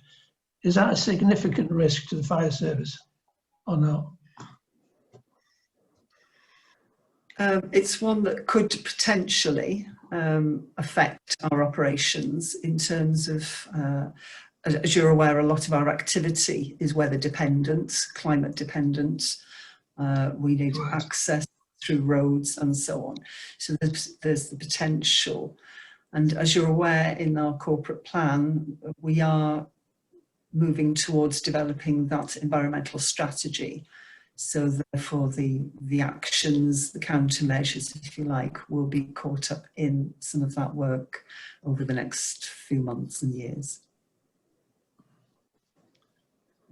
is that a significant risk to the fire service or not? It's one that could potentially affect our operations in terms of, as you're aware, a lot of our activity is weather dependent, climate dependent. We need access through roads and so on. So there's the potential. And as you're aware, in our corporate plan, we are moving towards developing that environmental strategy. So therefore the actions, the countermeasures, if you like, will be caught up in some of that work over the next few months and years.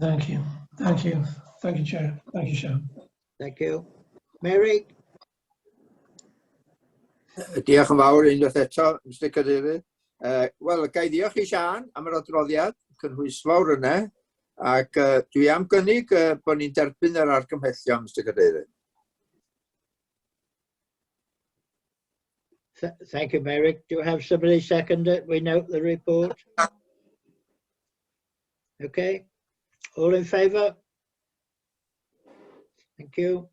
Thank you. Thank you. Thank you, Chair. Thank you, Sean. Thank you. Mary? Diolch yn fawr unwaith eto, Mr Cadeirydd. Wel, ga I ddiolch I Siân am yr adroddiad, cynhwysfawr yna, ac dwi am gynnig bod ni'n derbyn yr argymhellion, Mr Cadeirydd. Thank you, Merrick. Do you have somebody second it? We note the report. Okay. All in favour? Thank you.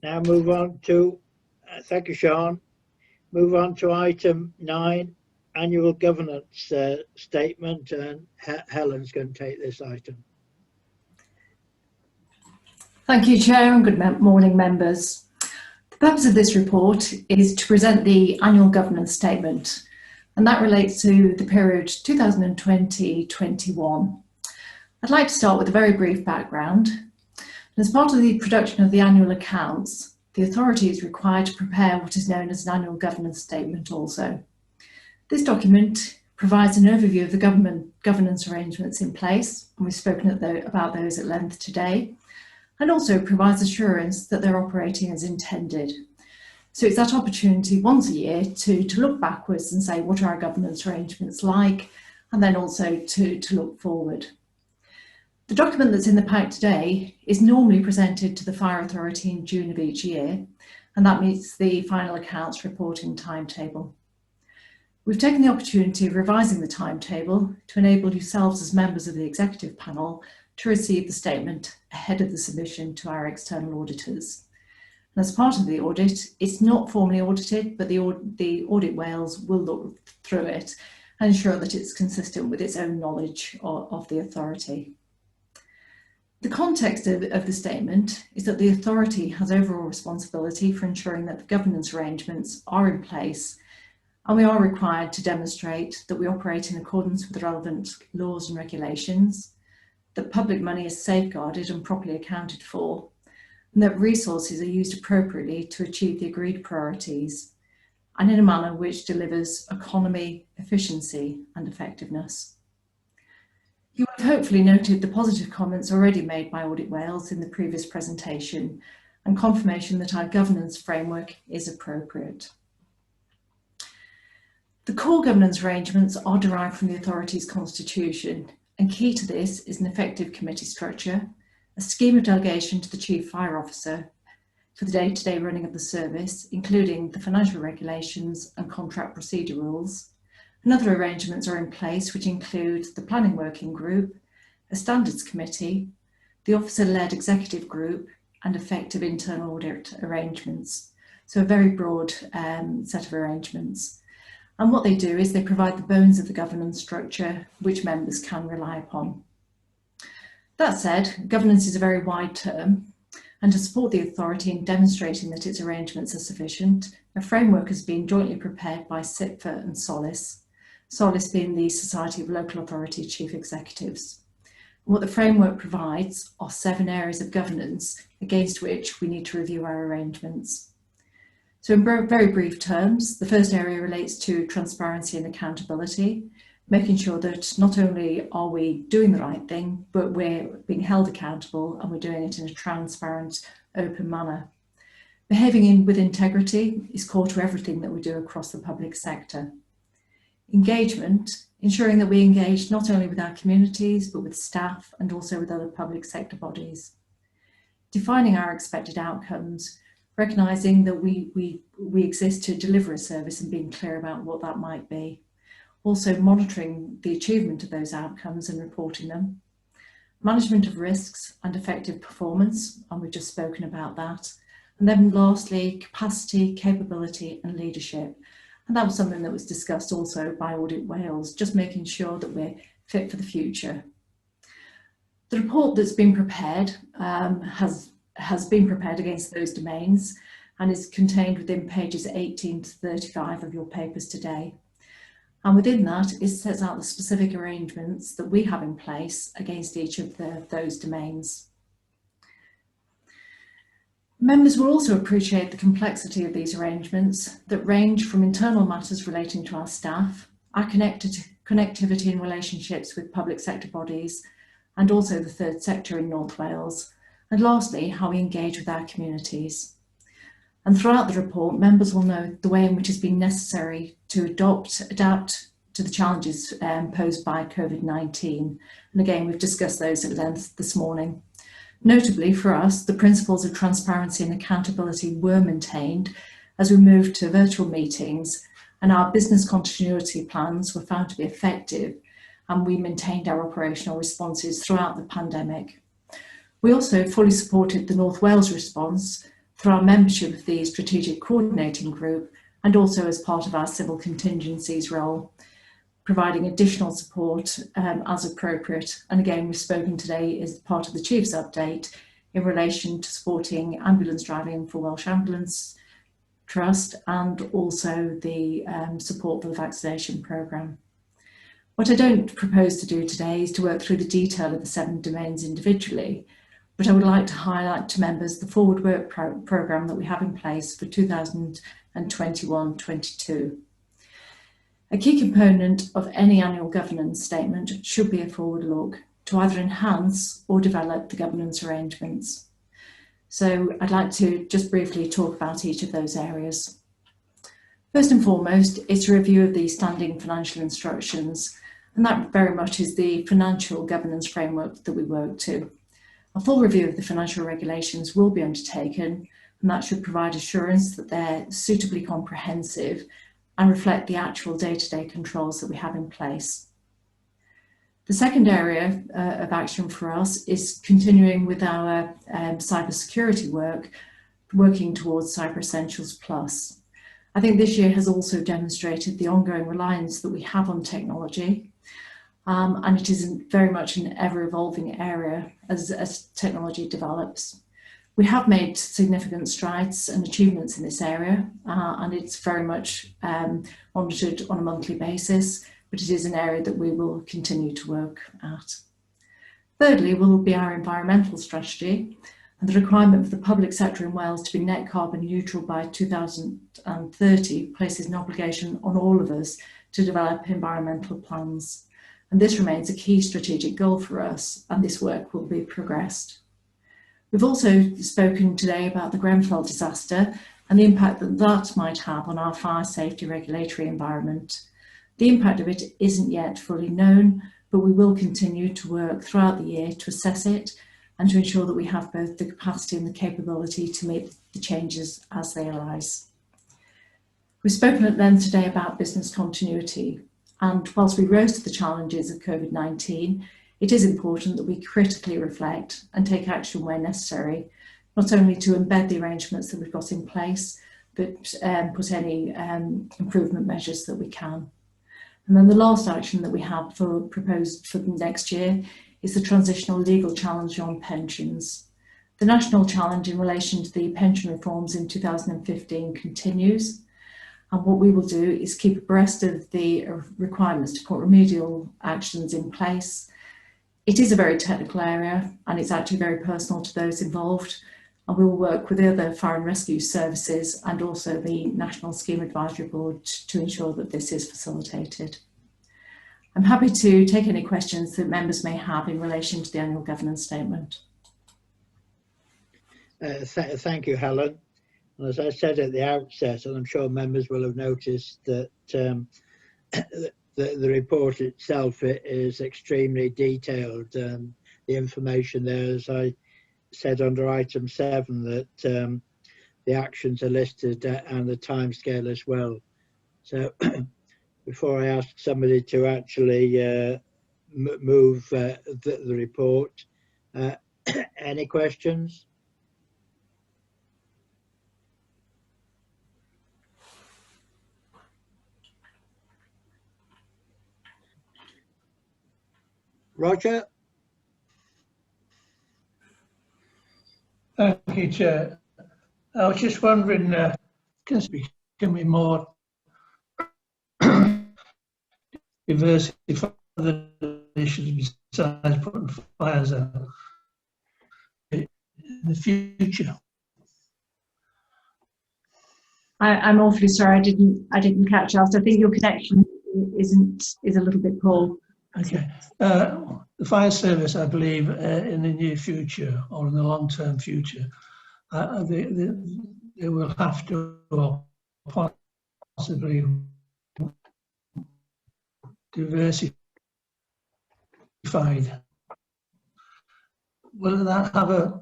Now move on to, thank you, Sean. Move on to item 9, annual governance statement, and Helen's going to take this item. Thank you, Chair, and good morning, members. The purpose of this report is to present the annual governance statement, and that relates to the period 2020-21. I'd like to start with a very brief background. As part of the production of the annual accounts, the authority is required to prepare what is known as an annual governance statement also. This document provides an overview of the governance arrangements in place, and we've spoken about those at length today, and also provides assurance that they're operating as intended. So it's that opportunity once a year to look backwards and say, what are our governance arrangements like, and then also to look forward. The document that's in the pack today is normally presented to the Fire Authority in June of each year, and that meets the final accounts reporting timetable. We've taken the opportunity of revising the timetable to enable yourselves as members of the executive panel to receive the statement ahead of the submission to our external auditors. And as part of the audit, it's not formally audited, but the Audit Wales will look through it and ensure that it's consistent with its own knowledge of the authority. The context of the statement is that the authority has overall responsibility for ensuring that the governance arrangements are in place, and we are required to demonstrate that we operate in accordance with the relevant laws and regulations, that public money is safeguarded and properly accounted for, and that resources are used appropriately to achieve the agreed priorities, and in a manner which delivers economy, efficiency and effectiveness. You have hopefully noted the positive comments already made by Audit Wales in the previous presentation and confirmation that our governance framework is appropriate. The core governance arrangements are derived from the authority's constitution, and key to this is an effective committee structure, a scheme of delegation to the Chief Fire Officer for the day-to-day running of the service, including the financial regulations and contract procedure rules. And other arrangements are in place which include the Planning Working Group, a Standards Committee, the Officer-led Executive Group and effective internal audit arrangements. So a very broad set of arrangements. And what they do is they provide the bones of the governance structure which members can rely upon. That said, governance is a very wide term, and to support the authority in demonstrating that its arrangements are sufficient, a framework has been jointly prepared by CIFA and SOLIS, SOLIS being the Society of Local Authority Chief Executives. And what the framework provides are 7 areas of governance against which we need to review our arrangements. So in very brief terms, the first area relates to transparency and accountability, making sure that not only are we doing the right thing, but we're being held accountable and we're doing it in a transparent, open manner. Behaving with integrity is core to everything that we do across the public sector. Engagement, ensuring that we engage not only with our communities, but with staff and also with other public sector bodies. Defining our expected outcomes, recognising that we exist to deliver a service and being clear about what that might be. Also monitoring the achievement of those outcomes and reporting them. Management of risks and effective performance, and we've just spoken about that. And then lastly, capacity, capability and leadership. And that was something that was discussed also by Audit Wales, just making sure that we're fit for the future. The report that's been prepared has been prepared against those domains and is contained within pages 18 to 35 of your papers today. And within that, it sets out the specific arrangements that we have in place against each of those domains. Members will also appreciate the complexity of these arrangements that range from internal matters relating to our staff, our connectivity and relationships with public sector bodies, and also the third sector in North Wales, and lastly, how we engage with our communities. And throughout the report, members will note the way in which it's been necessary to adapt to the challenges posed by COVID-19. And again, we've discussed those at length this morning. Notably for us, the principles of transparency and accountability were maintained as we moved to virtual meetings, and our business continuity plans were found to be effective, and we maintained our operational responses throughout the pandemic. We also fully supported the North Wales response through our membership of the Strategic Coordinating Group and also as part of our civil contingencies role, providing additional support as appropriate. And again, we've spoken today as part of the Chief's update in relation to supporting ambulance driving for Welsh Ambulance Trust and also the support for the vaccination programme. What I don't propose to do today is to work through the detail of the 7 domains individually, but I would like to highlight to members the forward work programme that we have in place for 2021-22. A key component of any annual governance statement should be a forward look to either enhance or develop the governance arrangements. So I'd like to just briefly talk about each of those areas. First and foremost, it's a review of the standing financial instructions, and that very much is the financial governance framework that we work to. A full review of the financial regulations will be undertaken, and that should provide assurance that they're suitably comprehensive and reflect the actual day-to-day controls that we have in place. The second area of action for us is continuing with our cybersecurity work, working towards Cyber Essentials Plus. I think this year has also demonstrated the ongoing reliance that we have on technology, and it is very much an ever-evolving area as technology develops. We have made significant strides and achievements in this area, and it's very much monitored on a monthly basis, but it is an area that we will continue to work at. Thirdly, will be our environmental strategy, and the requirement for the public sector in Wales to be net carbon neutral by 2030 places an obligation on all of us to develop environmental plans. And this remains a key strategic goal for us, and this work will be progressed. We've also spoken today about the Grenfell Disaster and the impact that that might have on our fire safety regulatory environment. The impact of it isn't yet fully known, but we will continue to work throughout the year to assess it and to ensure that we have both the capacity and the capability to meet the changes as they arise. We've spoken at length today about business continuity, and whilst we rose to the challenges of COVID-19, it is important that we critically reflect and take action where necessary, not only to embed the arrangements that we've got in place, but put any improvement measures that we can. And then the last action that we have proposed for next year is the transitional legal challenge on pensions. The national challenge in relation to the pension reforms in 2015 continues. And what we will do is keep abreast of the requirements to put remedial actions in place. It is a very technical area, and it's actually very personal to those involved. And we will work with the other fire and rescue services and also the National Scheme Advisory Board to ensure that this is facilitated. I'm happy to take any questions that members may have in relation to the annual governance statement. Thank you, Helen. And as I said at the outset, and I'm sure members will have noticed that the report itself is extremely detailed, and the information there, as I said under item 7, that the actions are listed and the timescale as well. So before I ask somebody to actually move the report, any questions? Roger? Thank you, Chair. I was just wondering, can we more diversify the initiatives besides putting fires out in the future? I'm awfully sorry, I didn't catch that. I think your connection is a little bit poor. Okay. The fire service, I believe, in the near future or in the long-term future, the it will have to, or possibly, diversified. Will that have a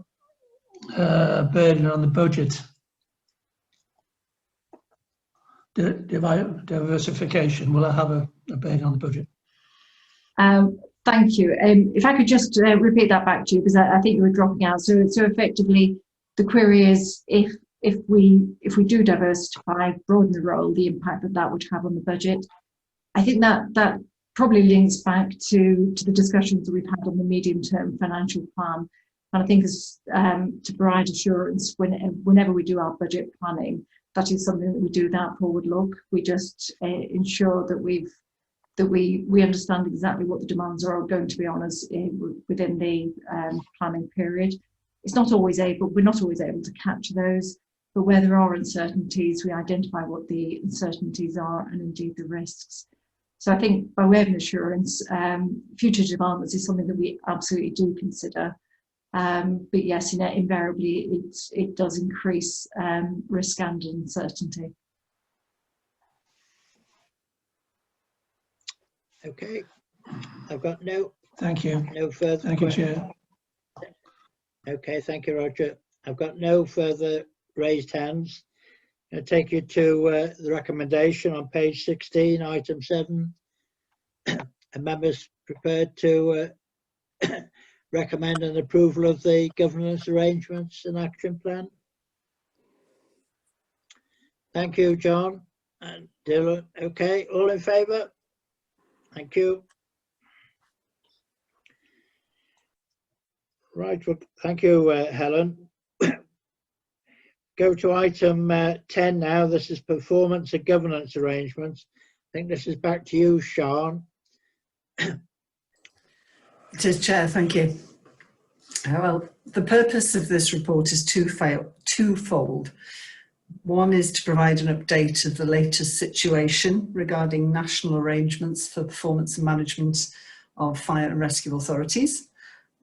burden on the budget? Diversification, will it have a burden on the budget? Thank you. If I could just repeat that back to you, because I think you were dropping out. So effectively, the query is if we do diversify, broaden the role, the impact that would have on the budget. I think that probably links back to the discussions that we've had on the medium-term financial plan. And I think as to provide assurance whenever we do our budget planning, that is something that we do that forward look. We just ensure that we understand exactly what the demands are going to be on us within the planning period. We're not always able to capture those, but where there are uncertainties, we identify what the uncertainties are and indeed the risks. So I think by way of an assurance, future developments is something that we absolutely do consider. But yes, invariably it does increase risk and uncertainty. Okay, I've got no further Thank you, Chair. Okay, thank you, Roger. I've got no further raised hands. I'll take you to the recommendation on page 16, item 7. Are members prepared to recommend an approval of the governance arrangements and action plan? Thank you, John and Dylan. Okay, all in favour? Thank you. Right, well, thank you, Helen. Go to item 10 now. This is performance and governance arrangements. I think this is back to you, Sean. It is, Chair, thank you. Well, the purpose of this report is twofold. One is to provide an update of the latest situation regarding national arrangements for performance and management of fire and rescue authorities.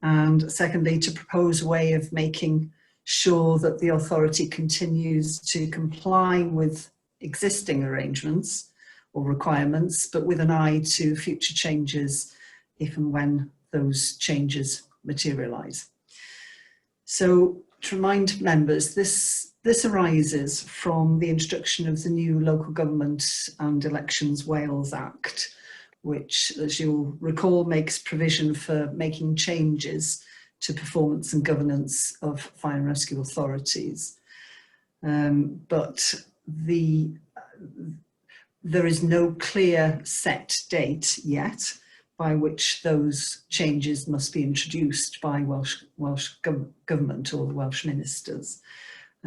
And secondly, to propose a way of making sure that the authority continues to comply with existing arrangements or requirements, but with an eye to future changes if and when those changes materialise. So to remind members, this arises from the introduction of the new Local Government and Elections Wales Act, which, as you'll recall, makes provision for making changes to performance and governance of fire and rescue authorities. But there is no clear set date yet by which those changes must be introduced by Welsh Government or the Welsh ministers.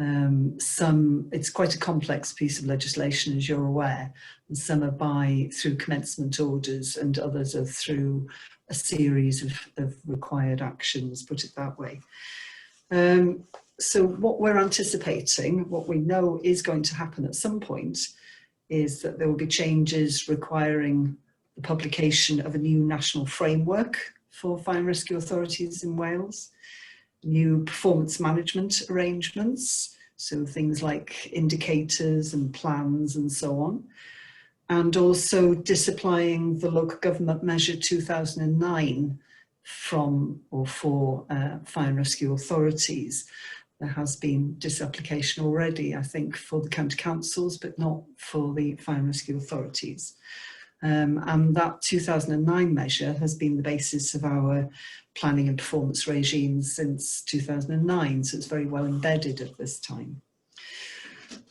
It's quite a complex piece of legislation, as you're aware, and some are through commencement orders and others are through a series of required actions, put it that way. So what we're anticipating, what we know is going to happen at some point, is that there will be changes requiring the publication of a new national framework for fire and rescue authorities in Wales, new performance management arrangements, so things like indicators and plans and so on, and also disapplying the Local Government Measure 2009 from or for fire and rescue authorities. There has been disapplication already, I think, for the county councils, but not for the fire and rescue authorities. And that 2009 measure has been the basis of our planning and performance regime since 2009, so it's very well embedded at this time.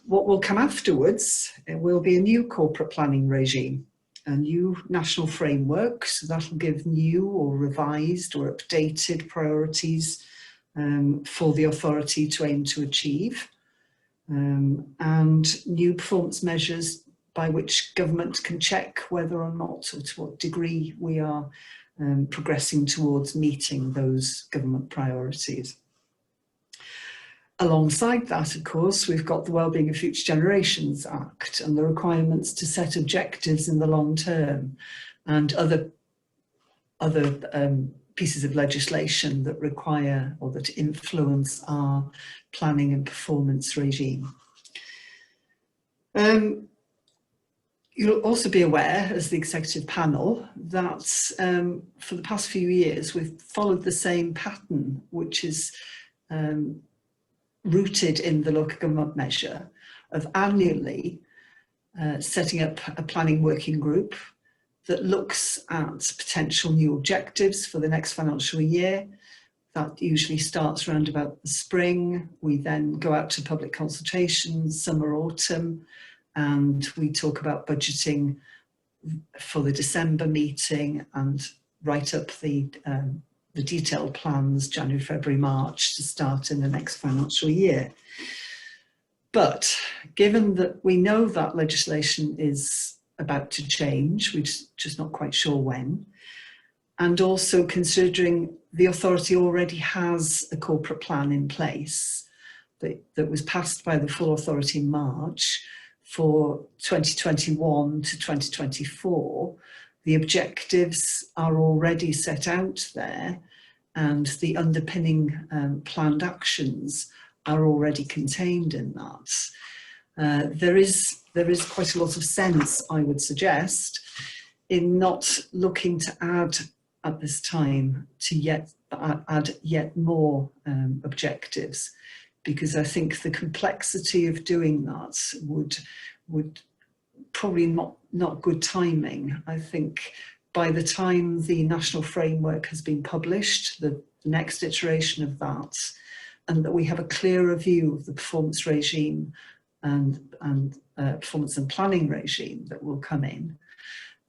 What will come afterwards will be a new corporate planning regime, a new national framework, so that will give new or revised or updated priorities for the authority to aim to achieve, and new performance measures by which government can check whether or not, or to what degree, we are progressing towards meeting those government priorities. Alongside that, of course, we've got the Wellbeing of Future Generations Act and the requirements to set objectives in the long term, and other pieces of legislation that require or that influence our planning and performance regime. You'll also be aware, as the executive panel, that for the past few years we've followed the same pattern, which is rooted in the local government measure of annually setting up a planning working group that looks at potential new objectives for the next financial year. That usually starts around about the spring. We then go out to public consultations, summer, autumn, and we talk about budgeting for the December meeting and write up the detailed plans January, February, March to start in the next financial year. But given that we know that legislation is about to change, we're just not quite sure when, and also considering the authority already has a corporate plan in place that was passed by the full authority in March for 2021 to 2024, the objectives are already set out there and the underpinning planned actions are already contained in that. There is quite a lot of sense, I would suggest, in not looking to add at this time to add yet more objectives, because I think the complexity of doing that would probably not good timing. I think by the time the national framework has been published, the next iteration of that, and that we have a clearer view of the performance regime and performance and planning regime that will come in,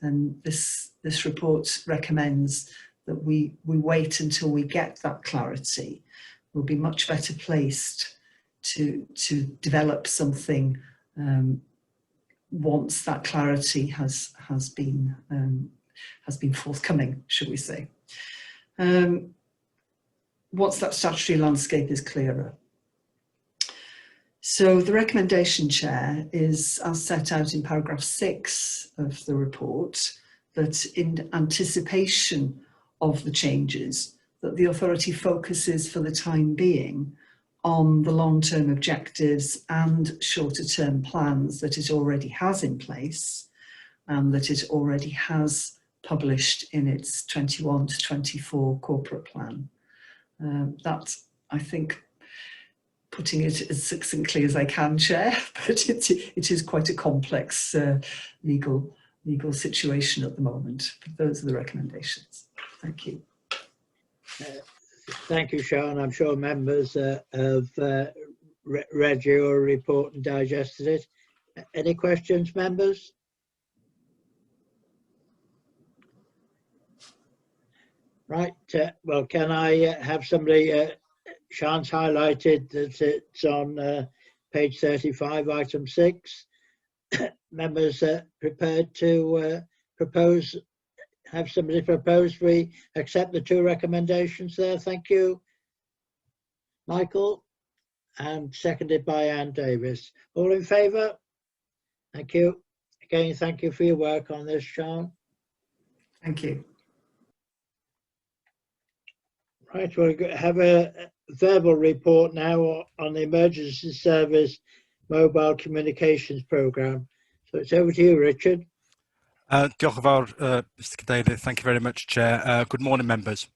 then this report recommends that we wait until we get that clarity. We'll be much better placed to develop something once that clarity has been forthcoming, should we say. Once that statutory landscape is clearer. So the recommendation, Chair, is as set out in paragraph 6 of the report, that in anticipation of the changes, that the authority focuses for the time being on the long-term objectives and shorter-term plans that it already has in place and that it already has published in its 21 to 24 corporate plan. That, I think, putting it as succinctly as I can, Chair, but it is quite a complex legal situation at the moment. But those are the recommendations. Thank you. Thank you, Sean. I'm sure members have read your report and digested it. Any questions, members? Right. Well, can I have somebody? Sean's highlighted that it's on page 35, item 6. Members prepared to propose, have somebody propose we accept the 2 recommendations there. Thank you, Michael, and seconded by Anne Davis. All in favour? Thank you. Again, thank you for your work on this, Sean. Thank you. Right, we'll have a verbal report now on the Emergency Service Mobile Communications Programme. So it's over to you, Richard. Diolch yn fawr, Mr Cadeirydd. Thank you very much, Chair. Good morning, members.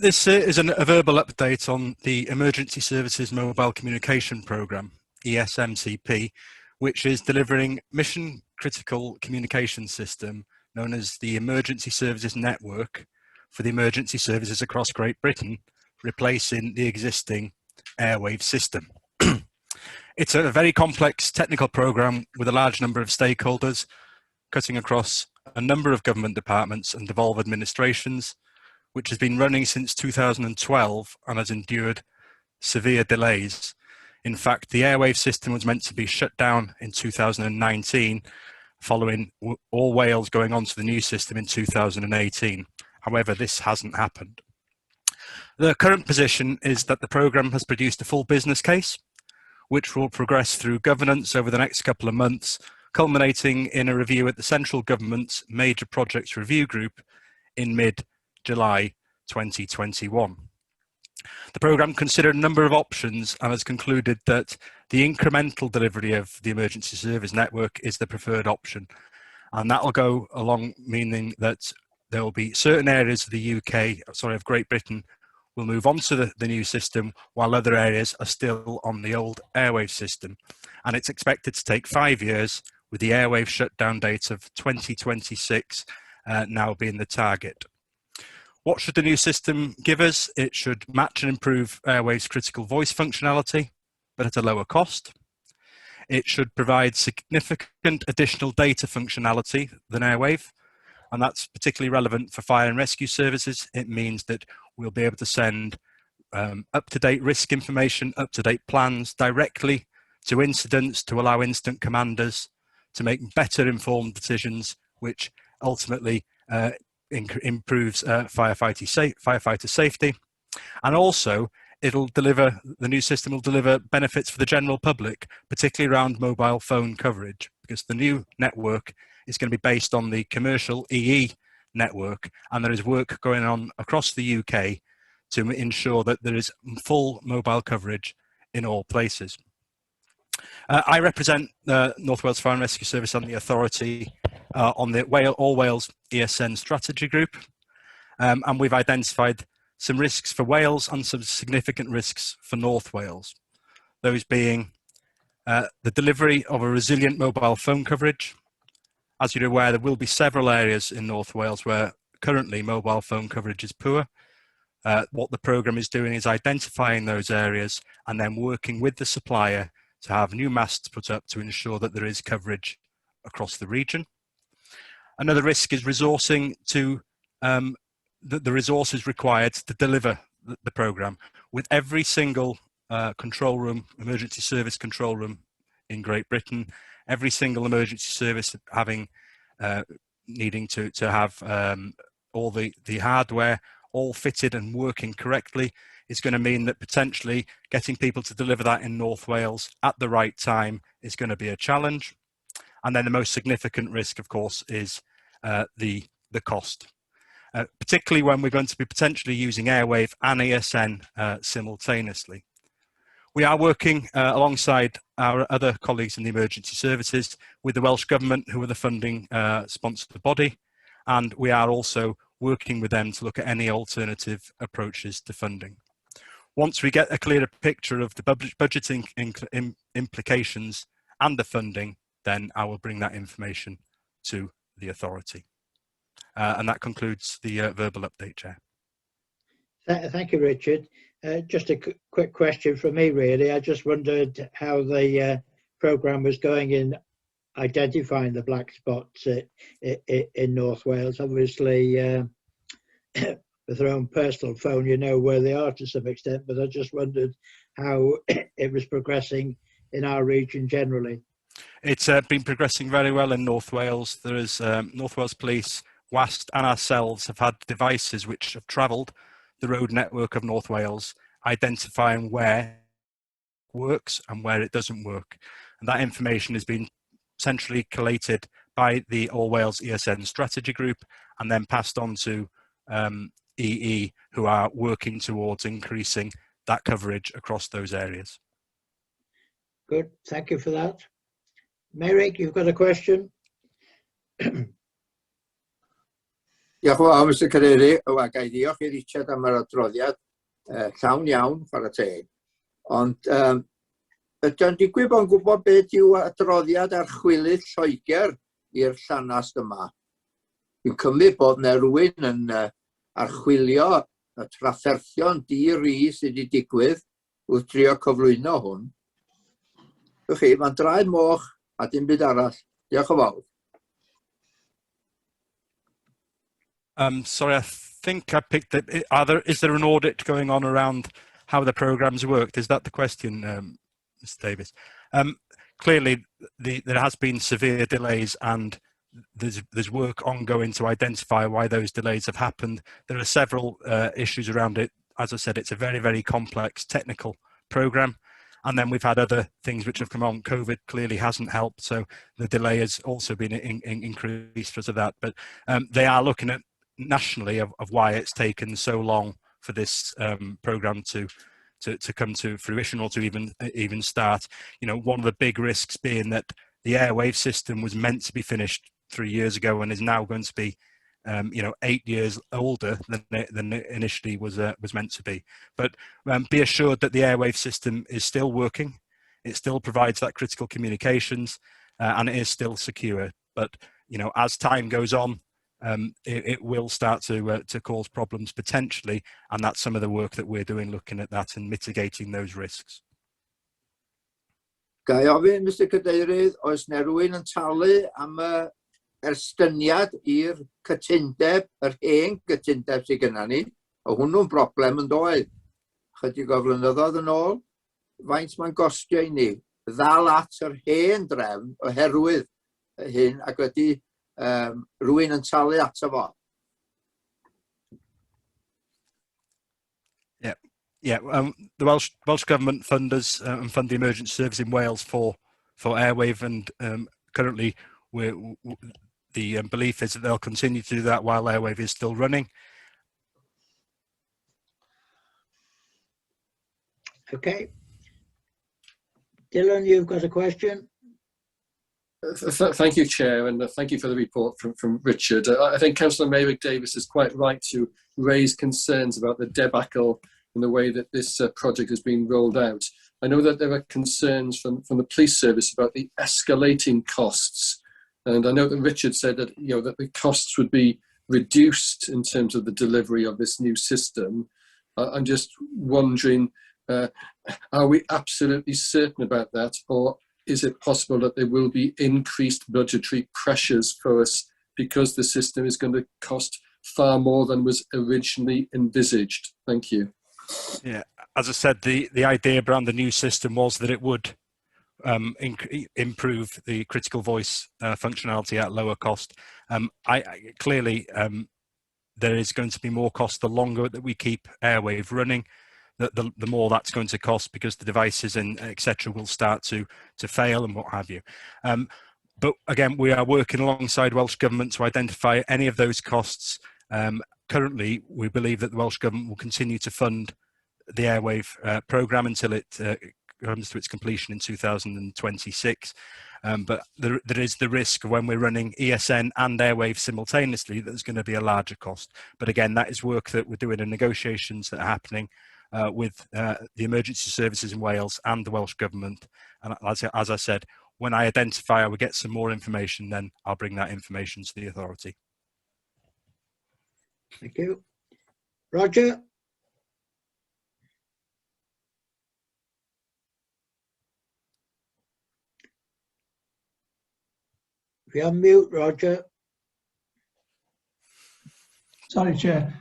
This is a verbal update on the Emergency Services Mobile Communication Programme, ESMCP, which is delivering mission-critical communication system known as the Emergency Services Network for the emergency services across Great Britain, replacing the existing airwave system. It's a very complex technical programme with a large number of stakeholders, cutting across a number of government departments and devolved administrations, which has been running since 2012 and has endured severe delays. In fact, the airwave system was meant to be shut down in 2019, following all Wales going on to the new system in 2018. However, this hasn't happened. The current position is that the programme has produced a full business case, which will progress through governance over the next couple of months, culminating in a review at the Central Government's Major Projects Review Group in mid-July 2021. The programme considered a number of options and has concluded that the incremental delivery of the emergency service network is the preferred option. And that will go along, meaning that there will be certain areas of the of Great Britain will move on to the new system, while other areas are still on the old airwave system. And it's expected to take 5 years, with the airwave shutdown date of 2026 now being the target. What should the new system give us? It should match and improve Airwave's critical voice functionality, but at a lower cost. It should provide significant additional data functionality than Airwave, and that's particularly relevant for fire and rescue services. It means that we'll be able to send up-to-date risk information, up-to-date plans directly to incidents to allow incident commanders to make better informed decisions, which ultimately improves firefighter safety. And also, the new system will deliver benefits for the general public, particularly around mobile phone coverage, because the new network is going to be based on the commercial EE network, and there is work going on across the UK to ensure that there is full mobile coverage in all places. I represent the North Wales Fire and Rescue Service and the authority on the All Wales ESN strategy group, and we've identified some risks for Wales and some significant risks for North Wales. Those being the delivery of a resilient mobile phone coverage. As you're aware, there will be several areas in North Wales where currently mobile phone coverage is poor. What the programme is doing is identifying those areas and then working with the supplier to have new masts put up to ensure that there is coverage across the region. Another risk is resourcing to the resources required to deliver the programme. With every single control room, emergency service control room in Great Britain, every single emergency service needing to have all the hardware all fitted and working correctly is going to mean that potentially getting people to deliver that in North Wales at the right time is going to be a challenge. And then the most significant risk, of course, is the cost, particularly when we're going to be potentially using Airwave and ESN simultaneously. We are working alongside our other colleagues in the emergency services with the Welsh Government, who are the funding sponsored body, and we are also working with them to look at any alternative approaches to funding. Once we get a clearer picture of the budgeting implications and the funding, then I will bring that information to the authority. And that concludes the verbal update, Chair. Thank you, Richard. Just a quick question from me, really. I just wondered how the programme was going in identifying the black spots in North Wales. Obviously, with their own personal phone, you know where they are to some extent, but I just wondered how it was progressing in our region generally. It's been progressing very well in North Wales. There is North Wales Police, WAST and ourselves have had devices which have travelled the road network of North Wales, identifying where it works and where it doesn't work. And that information has been centrally collated by the All Wales ESN strategy group and then passed on to EE, who are working towards increasing that coverage across those areas. Good, thank you for that. Merrick, you've got a question? Diolch yn fawr, Mr Cadeirydd. Wel, gai ddiolch I Richard am yr adroddiad llawn iawn, chwarae teg. Ond ydy'n digwydd bod yn gwybod beth yw adroddiad archwilydd Lloegr i'r llanast yma. Dwi'n cymryd bod yna rhywun yn archwilio y trafferthion di-ri sydd wedi digwydd wrth trio cyflwyno hwn. Ydych chi, mae'n draed moch a dim byd arall. Diolch yn fawr. Sorry, I think I picked it. Is there an audit going on around how the programmes worked? Is that the question, Mr Davis? Clearly, there has been severe delays and there's work ongoing to identify why those delays have happened. There are several issues around it. As I said, it's a very, very complex technical programme. And then we've had other things which have come on. COVID clearly hasn't helped, so the delay has also been increased because of that. But they are looking at nationally of why it's taken so long for this programme to come to fruition, or to even start. You know, one of the big risks being that the airwave system was meant to be finished 3 years ago and is now going to be 8 years older than it initially was meant to be. But be assured that the airwave system is still working. It still provides that critical communications, and it is still secure. But you know, as time goes on, it will start to cause problems potentially, and that's some of the work that we're doing, looking at that and mitigating those risks. Ga I ofyn, Mr Cadeirydd, oes na rywun yn talu am erstyniad i'r cytundeb, yr hen gytundeb sydd gennym ni, o hwnnw'n broblem yn doedd. Chydig o flynyddoedd yn ôl, faint mae'n gostio i ni ddal at yr hen drefn oherwydd hyn, ac wedi rwy'n yn talu ato fo. The Welsh Government fund us and fund the emergency service in Wales for airwave, and currently the belief is that they'll continue to do that while airwave is still running. Okay. Dylan, you've got a question? Thank you, Chair, and thank you for the report from Richard. I think Councillor Mayrick-Davies is quite right to raise concerns about the debacle in the way that this project has been rolled out. I know that there are concerns from the police service about the escalating costs, and I know that Richard said that that the costs would be reduced in terms of the delivery of this new system. I'm just wondering, are we absolutely certain about that, or is it possible that there will be increased budgetary pressures for us because the system is going to cost far more than was originally envisaged? Thank you. Yeah, as I said, the idea around the new system was that it would improve the critical voice functionality at lower cost. Clearly, there is going to be more cost the longer that we keep airwave running. The more that's going to cost, because the devices and etc. will start to fail and what have you. But again, we are working alongside Welsh Government to identify any of those costs. Currently, we believe that the Welsh Government will continue to fund the airwave programme until it comes to its completion in 2026. But there is the risk of when we're running ESN and airwave simultaneously, there's going to be a larger cost. But again, that is work that we're doing in negotiations that are happening with the emergency services in Wales and the Welsh Government. And as I said, when I identify I will get some more information, then I'll bring that information to the authority. Thank you. Roger? If you're on mute, Roger. Sorry, Chair.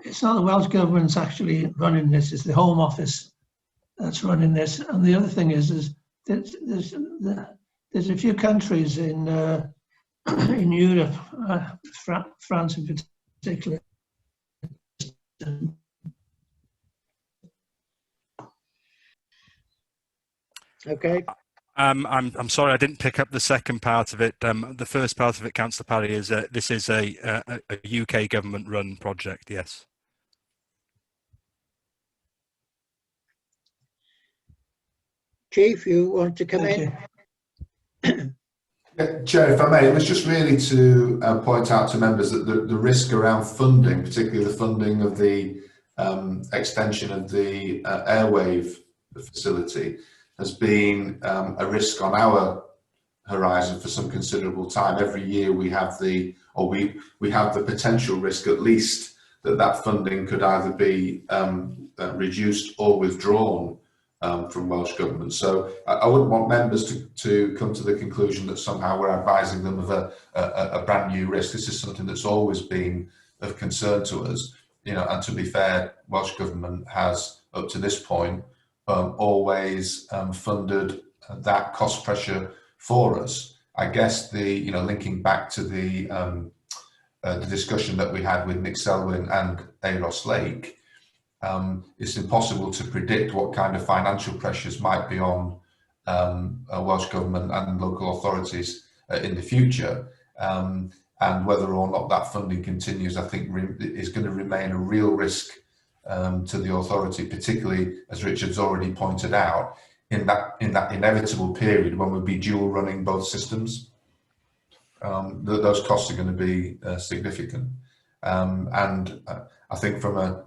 It's not the Welsh Government's actually running this, it's the Home Office that's running this. And the other thing is there's a few countries in Europe, France in particular. Okay. I'm sorry, I didn't pick up the second part of it. The first part of it, Councillor Parry, is this is a UK government-run project. Yes. Chief, you want to come in? Chair, if I may, it was just really to point out to members that the risk around funding, particularly the funding of the extension of the airwave facility, has been a risk on our horizon for some considerable time. Every year we have the potential risk, at least, that funding could either be reduced or withdrawn from Welsh Government. So I wouldn't want members to come to the conclusion that somehow we're advising them of a brand new risk. This is something that's always been of concern to us, and to be fair, Welsh Government has, up to this point, always funded that cost pressure for us. I guess linking back to the discussion that we had with Nick Selwyn and Aros Lake, it's impossible to predict what kind of financial pressures might be on Welsh Government and local authorities in the future, and whether or not that funding continues, I think is going to remain a real risk to the authority, particularly, as Richard's already pointed out, in that inevitable period when we'll be dual running both systems. Those costs are going to be significant, and I think from a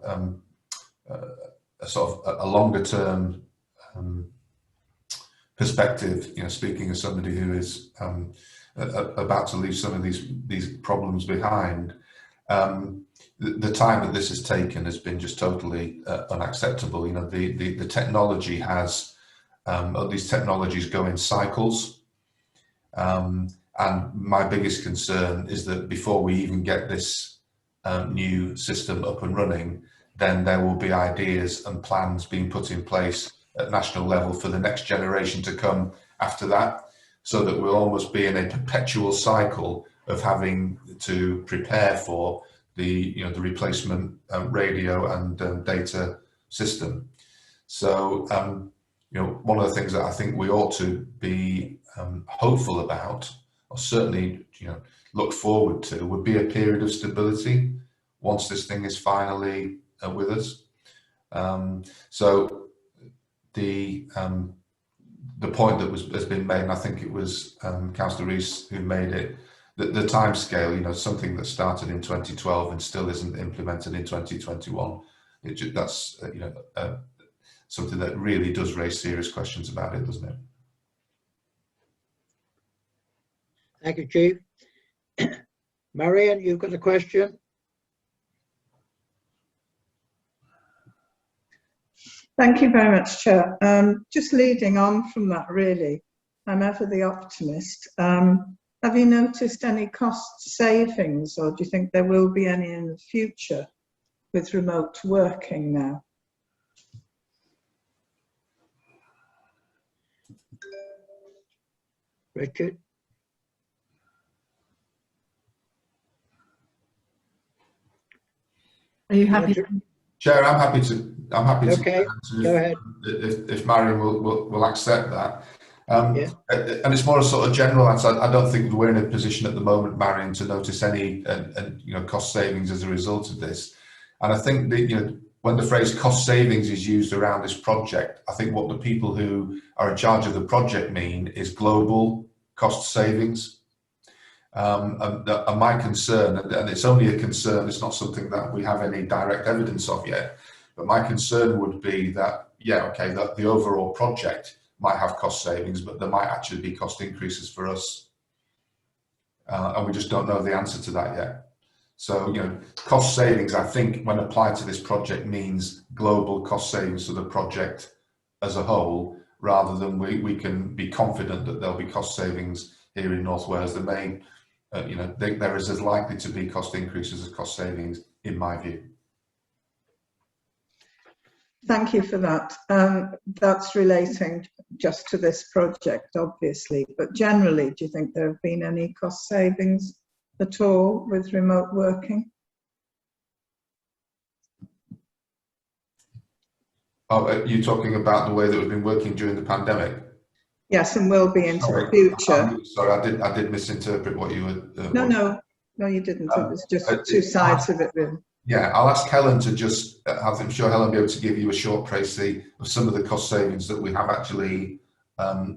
sort of a longer term perspective, speaking as somebody who is about to leave some of these problems behind, the time that this has taken has been just totally unacceptable. The technology has, these technologies go in cycles. And my biggest concern is that before we even get this new system up and running, then there will be ideas and plans being put in place at national level for the next generation to come after that, so that we'll almost be in a perpetual cycle of having to prepare for the replacement radio and data system. So one of the things that I think we ought to be hopeful about, or certainly look forward to, would be a period of stability once this thing is finally with us. So the point that has been made, and I think it was Councillor Rees who made it, the time scale, something that started in 2012 and still isn't implemented in 2021, that's something that really does raise serious questions about it, doesn't it? Thank you, Chief. Marion, you've got a question? Thank you very much, Chair. Just leading on from that, really, I'm ever the optimist. Have you noticed any cost savings, or do you think there will be any in the future with remote working now? Richard? Are you happy? Chair, I'm happy to. Okay, go ahead. If Marion will accept that. Yeah. And it's more a sort of general answer. I don't think we're in a position at the moment, Marion, to notice any cost savings as a result of this. And I think that when the phrase cost savings is used around this project, I think what the people who are in charge of the project mean is global cost savings. And my concern, and it's only a concern, it's not something that we have any direct evidence of yet, but my concern would be that, that the overall project might have cost savings, but there might actually be cost increases for us. And we just don't know the answer to that yet. So, cost savings, I think, when applied to this project, means global cost savings to the project as a whole, rather than we can be confident that there'll be cost savings here in North Wales. There may, there is as likely to be cost increases as cost savings, in my view. Thank you for that. That's relating just to this project, obviously, but generally, do you think there have been any cost savings at all with remote working? Oh, are you talking about the way that we've been working during the pandemic? Yes, and will be into the future. Sorry, I did misinterpret what you were. No, you didn't. It was just two sides of it, really. Yeah, I'll ask Helen to just, I'm sure Helen will be able to give you a short précis of some of the cost savings that we have actually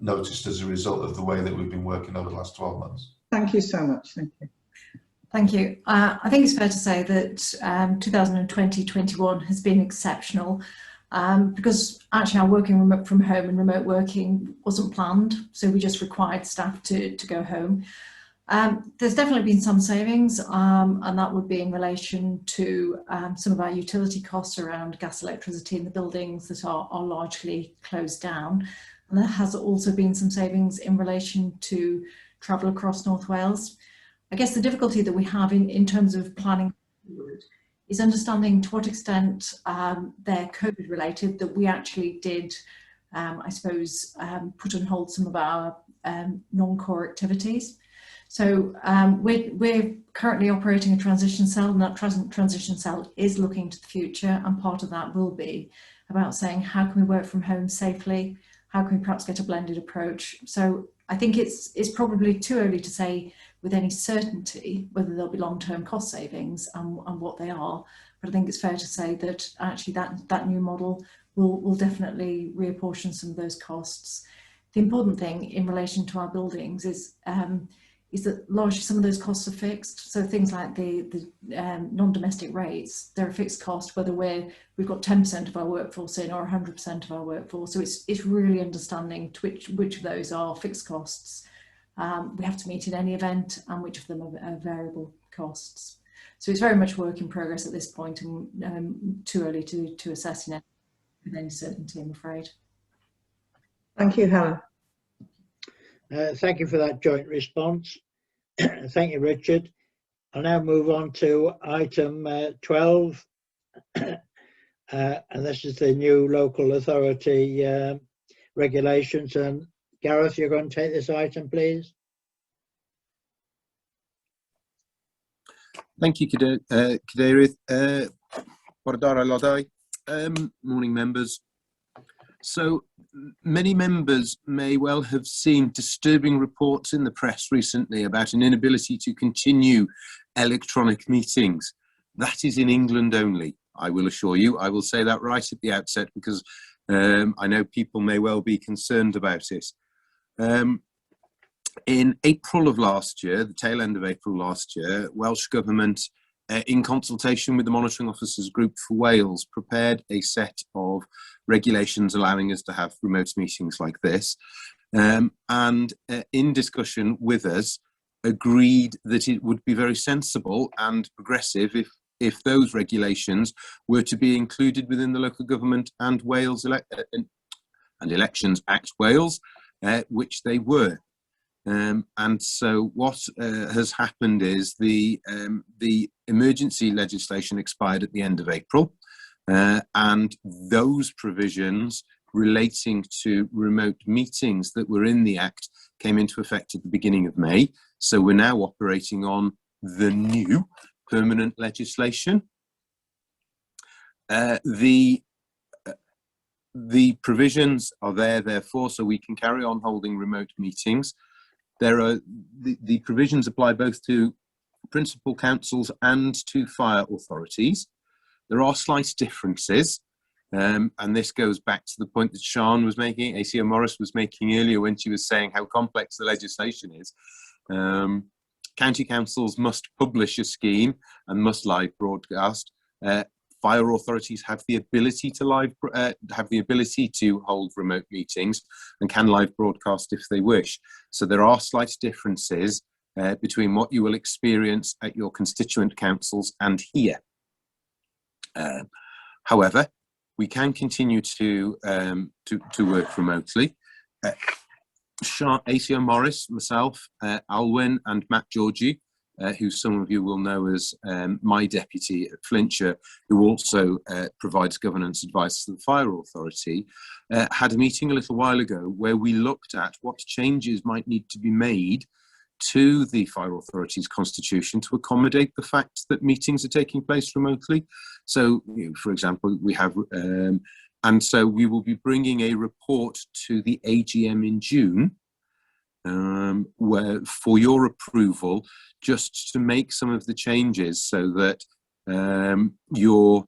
noticed as a result of the way that we've been working over the last 12 months. Thank you so much. Thank you. Thank you. I think it's fair to say that 2020-21 has been exceptional because actually our working from home and remote working wasn't planned, so we just required staff to go home. There's definitely been some savings, and that would be in relation to some of our utility costs around gas, electricity in the buildings that are largely closed down. And there has also been some savings in relation to travel across North Wales. I guess the difficulty that we have in terms of planning is understanding to what extent they're COVID related, that we actually did, I suppose, put on hold some of our non-core activities. So we're currently operating a transition cell, and that transition cell is looking to the future, and part of that will be about saying how can we work from home safely, how can we perhaps get a blended approach. So I think it's probably too early to say with any certainty whether there'll be long-term cost savings and what they are. But I think it's fair to say that actually that new model will definitely reapportion some of those costs. The important thing in relation to our buildings is that largely some of those costs are fixed. So things like the non-domestic rates, they're a fixed cost, whether we've got 10% of our workforce in or 100% of our workforce. So it's really understanding which of those are fixed costs we have to meet in any event and which of them are variable costs. So it's very much work in progress at this point, and too early to assess with any certainty, I'm afraid. Thank you, Helen. Thank you for that joint response. Thank you, Richard. I'll now move on to item 12, and this is the new local authority regulations. And Gareth, you're going to take this item, please. Thank you, Cadeirydd. Bore aelodau. Morning, members. So many members may well have seen disturbing reports in the press recently about an inability to continue electronic meetings. That is in England only, I will assure you. I will say that right at the outset because I know people may well be concerned about it. In April of last year, the tail end of April last year, Welsh Government, in consultation with the Monitoring Officers Group for Wales, prepared a set of regulations allowing us to have remote meetings like this, and in discussion with us, agreed that it would be very sensible and progressive if those regulations were to be included within the Local Government and Wales and Elections Act Wales, which they were. And so what has happened is the emergency legislation expired at the end of April, and those provisions relating to remote meetings that were in the Act came into effect at the beginning of May. So we're now operating on the new permanent legislation. The provisions are there, therefore, so we can carry on holding remote meetings. There are the provisions apply both to principal councils and to fire authorities. There are slight differences, and this goes back to the point that Sian was making, ACO Morris was making earlier when she was saying how complex the legislation is. County councils must publish a scheme and must live broadcast. Fire authorities have the ability to hold remote meetings and can live broadcast if they wish. So there are slight differences between what you will experience at your constituent councils and here. However, we can continue to work remotely. ACO Morris, myself, Alwyn and Matt Georgie, who some of you will know as my deputy at Flintshire, who also provides governance advice to the Fire Authority, had a meeting a little while ago where we looked at what changes might need to be made to the Fire Authority's constitution to accommodate the fact that meetings are taking place remotely. So, for example, we have, and so we will be bringing a report to the AGM in June, where for your approval, just to make some of the changes so that your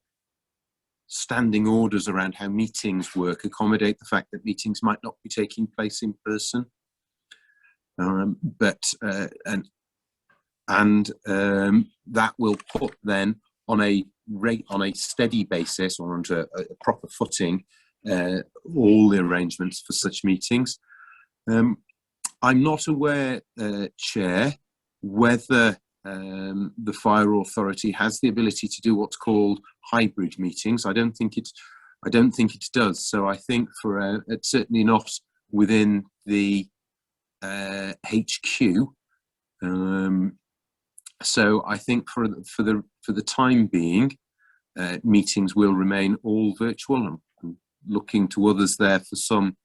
standing orders around how meetings work accommodate the fact that meetings might not be taking place in person. That will put then on a steady basis or onto a proper footing all the arrangements for such meetings. I'm not aware, Chair, whether the Fire Authority has the ability to do what's called hybrid meetings. I don't think it does. So I think it's certainly not within the HQ. So I think for the time being, meetings will remain all virtual. I'm looking to others there for some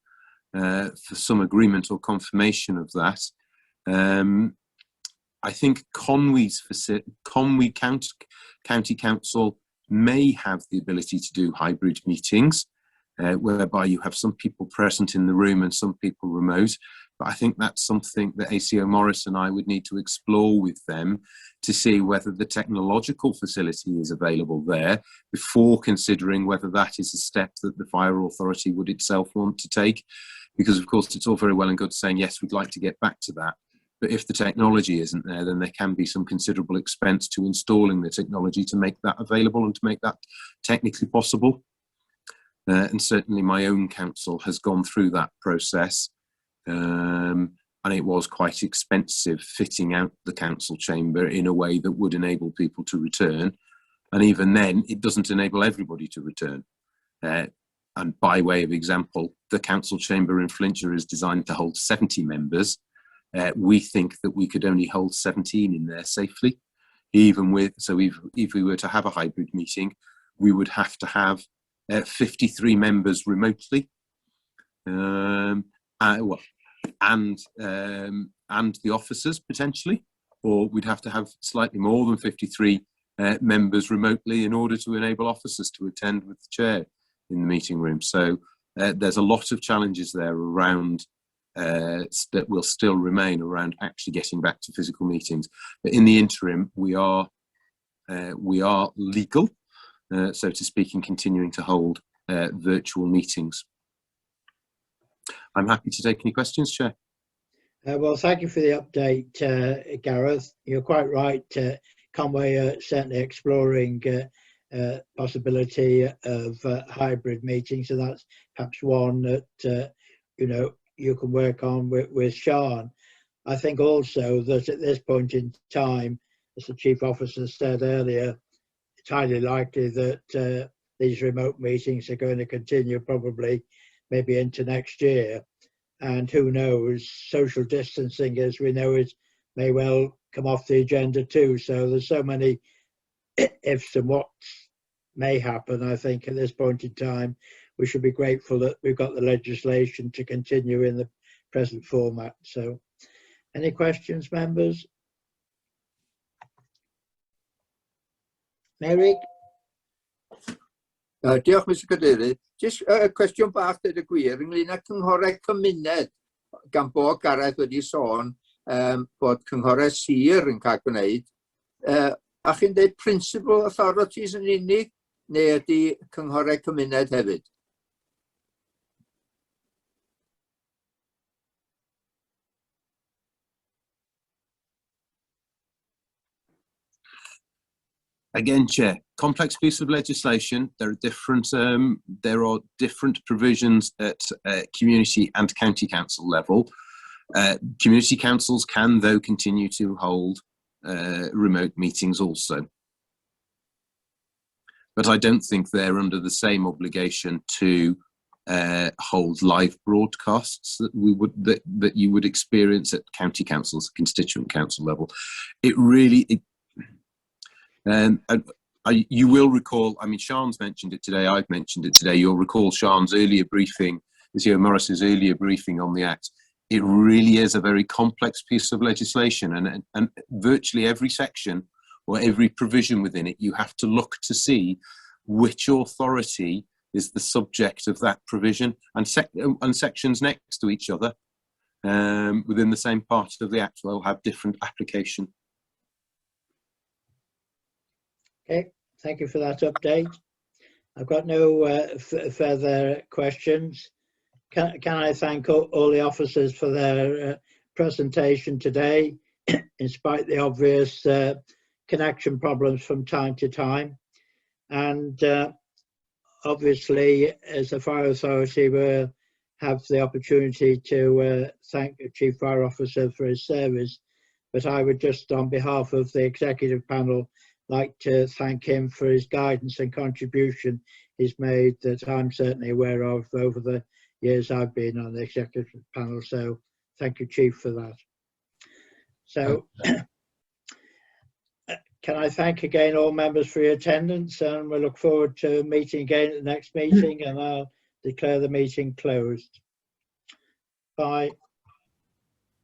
agreement or confirmation of that. I think Conwy County Council may have the ability to do hybrid meetings. whereby you have some people present in the room and some people remote. But I think that's something that ACO Morris and I would need to explore with them to see whether the technological facility is available there before considering whether that is a step that the Fire Authority would itself want to take. Because of course it's all very well and good saying, yes, we'd like to get back to that. But if the technology isn't there, then there can be some considerable expense to installing the technology to make that available and to make that technically possible. And certainly my own council has gone through that process. And it was quite expensive fitting out the council chamber in a way that would enable people to return. And even then, it doesn't enable everybody to return. And by way of example, the council chamber in Flintshire is designed to hold 70 members. We think that we could only hold 17 in there safely. Even with, so if we were to have a hybrid meeting, we would have to have 53 members remotely. And the officers potentially, or we'd have to have slightly more than 53 members remotely in order to enable officers to attend with the chair in the meeting room. So there's a lot of challenges there around that will still remain around actually getting back to physical meetings. But in the interim, we are legal, so to speak, in continuing to hold virtual meetings. I'm happy to take any questions, Chair. Well, thank you for the update, Gareth. You're quite right. Conway are certainly exploring possibility of hybrid meetings, so that's perhaps one that you can work on with Sean. I think also that at this point in time, as the Chief Officer said earlier, it's highly likely that these remote meetings are going to continue probably maybe into next year. And who knows, social distancing, as we know it, may well come off the agenda too. So there's so many ifs and whats may happen. I think at this point in time, we should be grateful that we've got the legislation to continue in the present format. So any questions, members? Mary? Diolch, Mr Cadeirydd. Jyst cwestiwn bach dweud y gwir ynglŷn â cynghorau cymuned, gan bod Gareth wedi sôn bod cynghorau sir yn cael gwneud. A chi'n dweud principal authorities yn unig, neu ydy cynghorau cymuned hefyd? Again, Chair, complex piece of legislation. There are different provisions at community and county council level. Community councils can, though, continue to hold remote meetings also. But I don't think they're under the same obligation to hold live broadcasts that you would experience at county councils, constituent council level. You will recall, I mean, Sean's mentioned it today, I've mentioned it today, you'll recall Sean's earlier briefing, Monsieur Morris's earlier briefing on the Act. It really is a very complex piece of legislation, and virtually every section or every provision within it, you have to look to see which authority is the subject of that provision, and sections next to each other within the same part of the Act will have different application. Okay, thank you for that update. I've got no further questions. Can I thank all the officers for their presentation today, in spite of the obvious connection problems from time to time. And obviously, as a fire authority, we have the opportunity to thank the Chief Fire Officer for his service. But I would just, on behalf of the executive panel, like to thank him for his guidance and contribution he's made that I'm certainly aware of over the years I've been on the executive panel. So thank you, Chief, for that. So can I thank again all members for your attendance, and we look forward to meeting again at the next meeting, and I'll declare the meeting closed. Bye.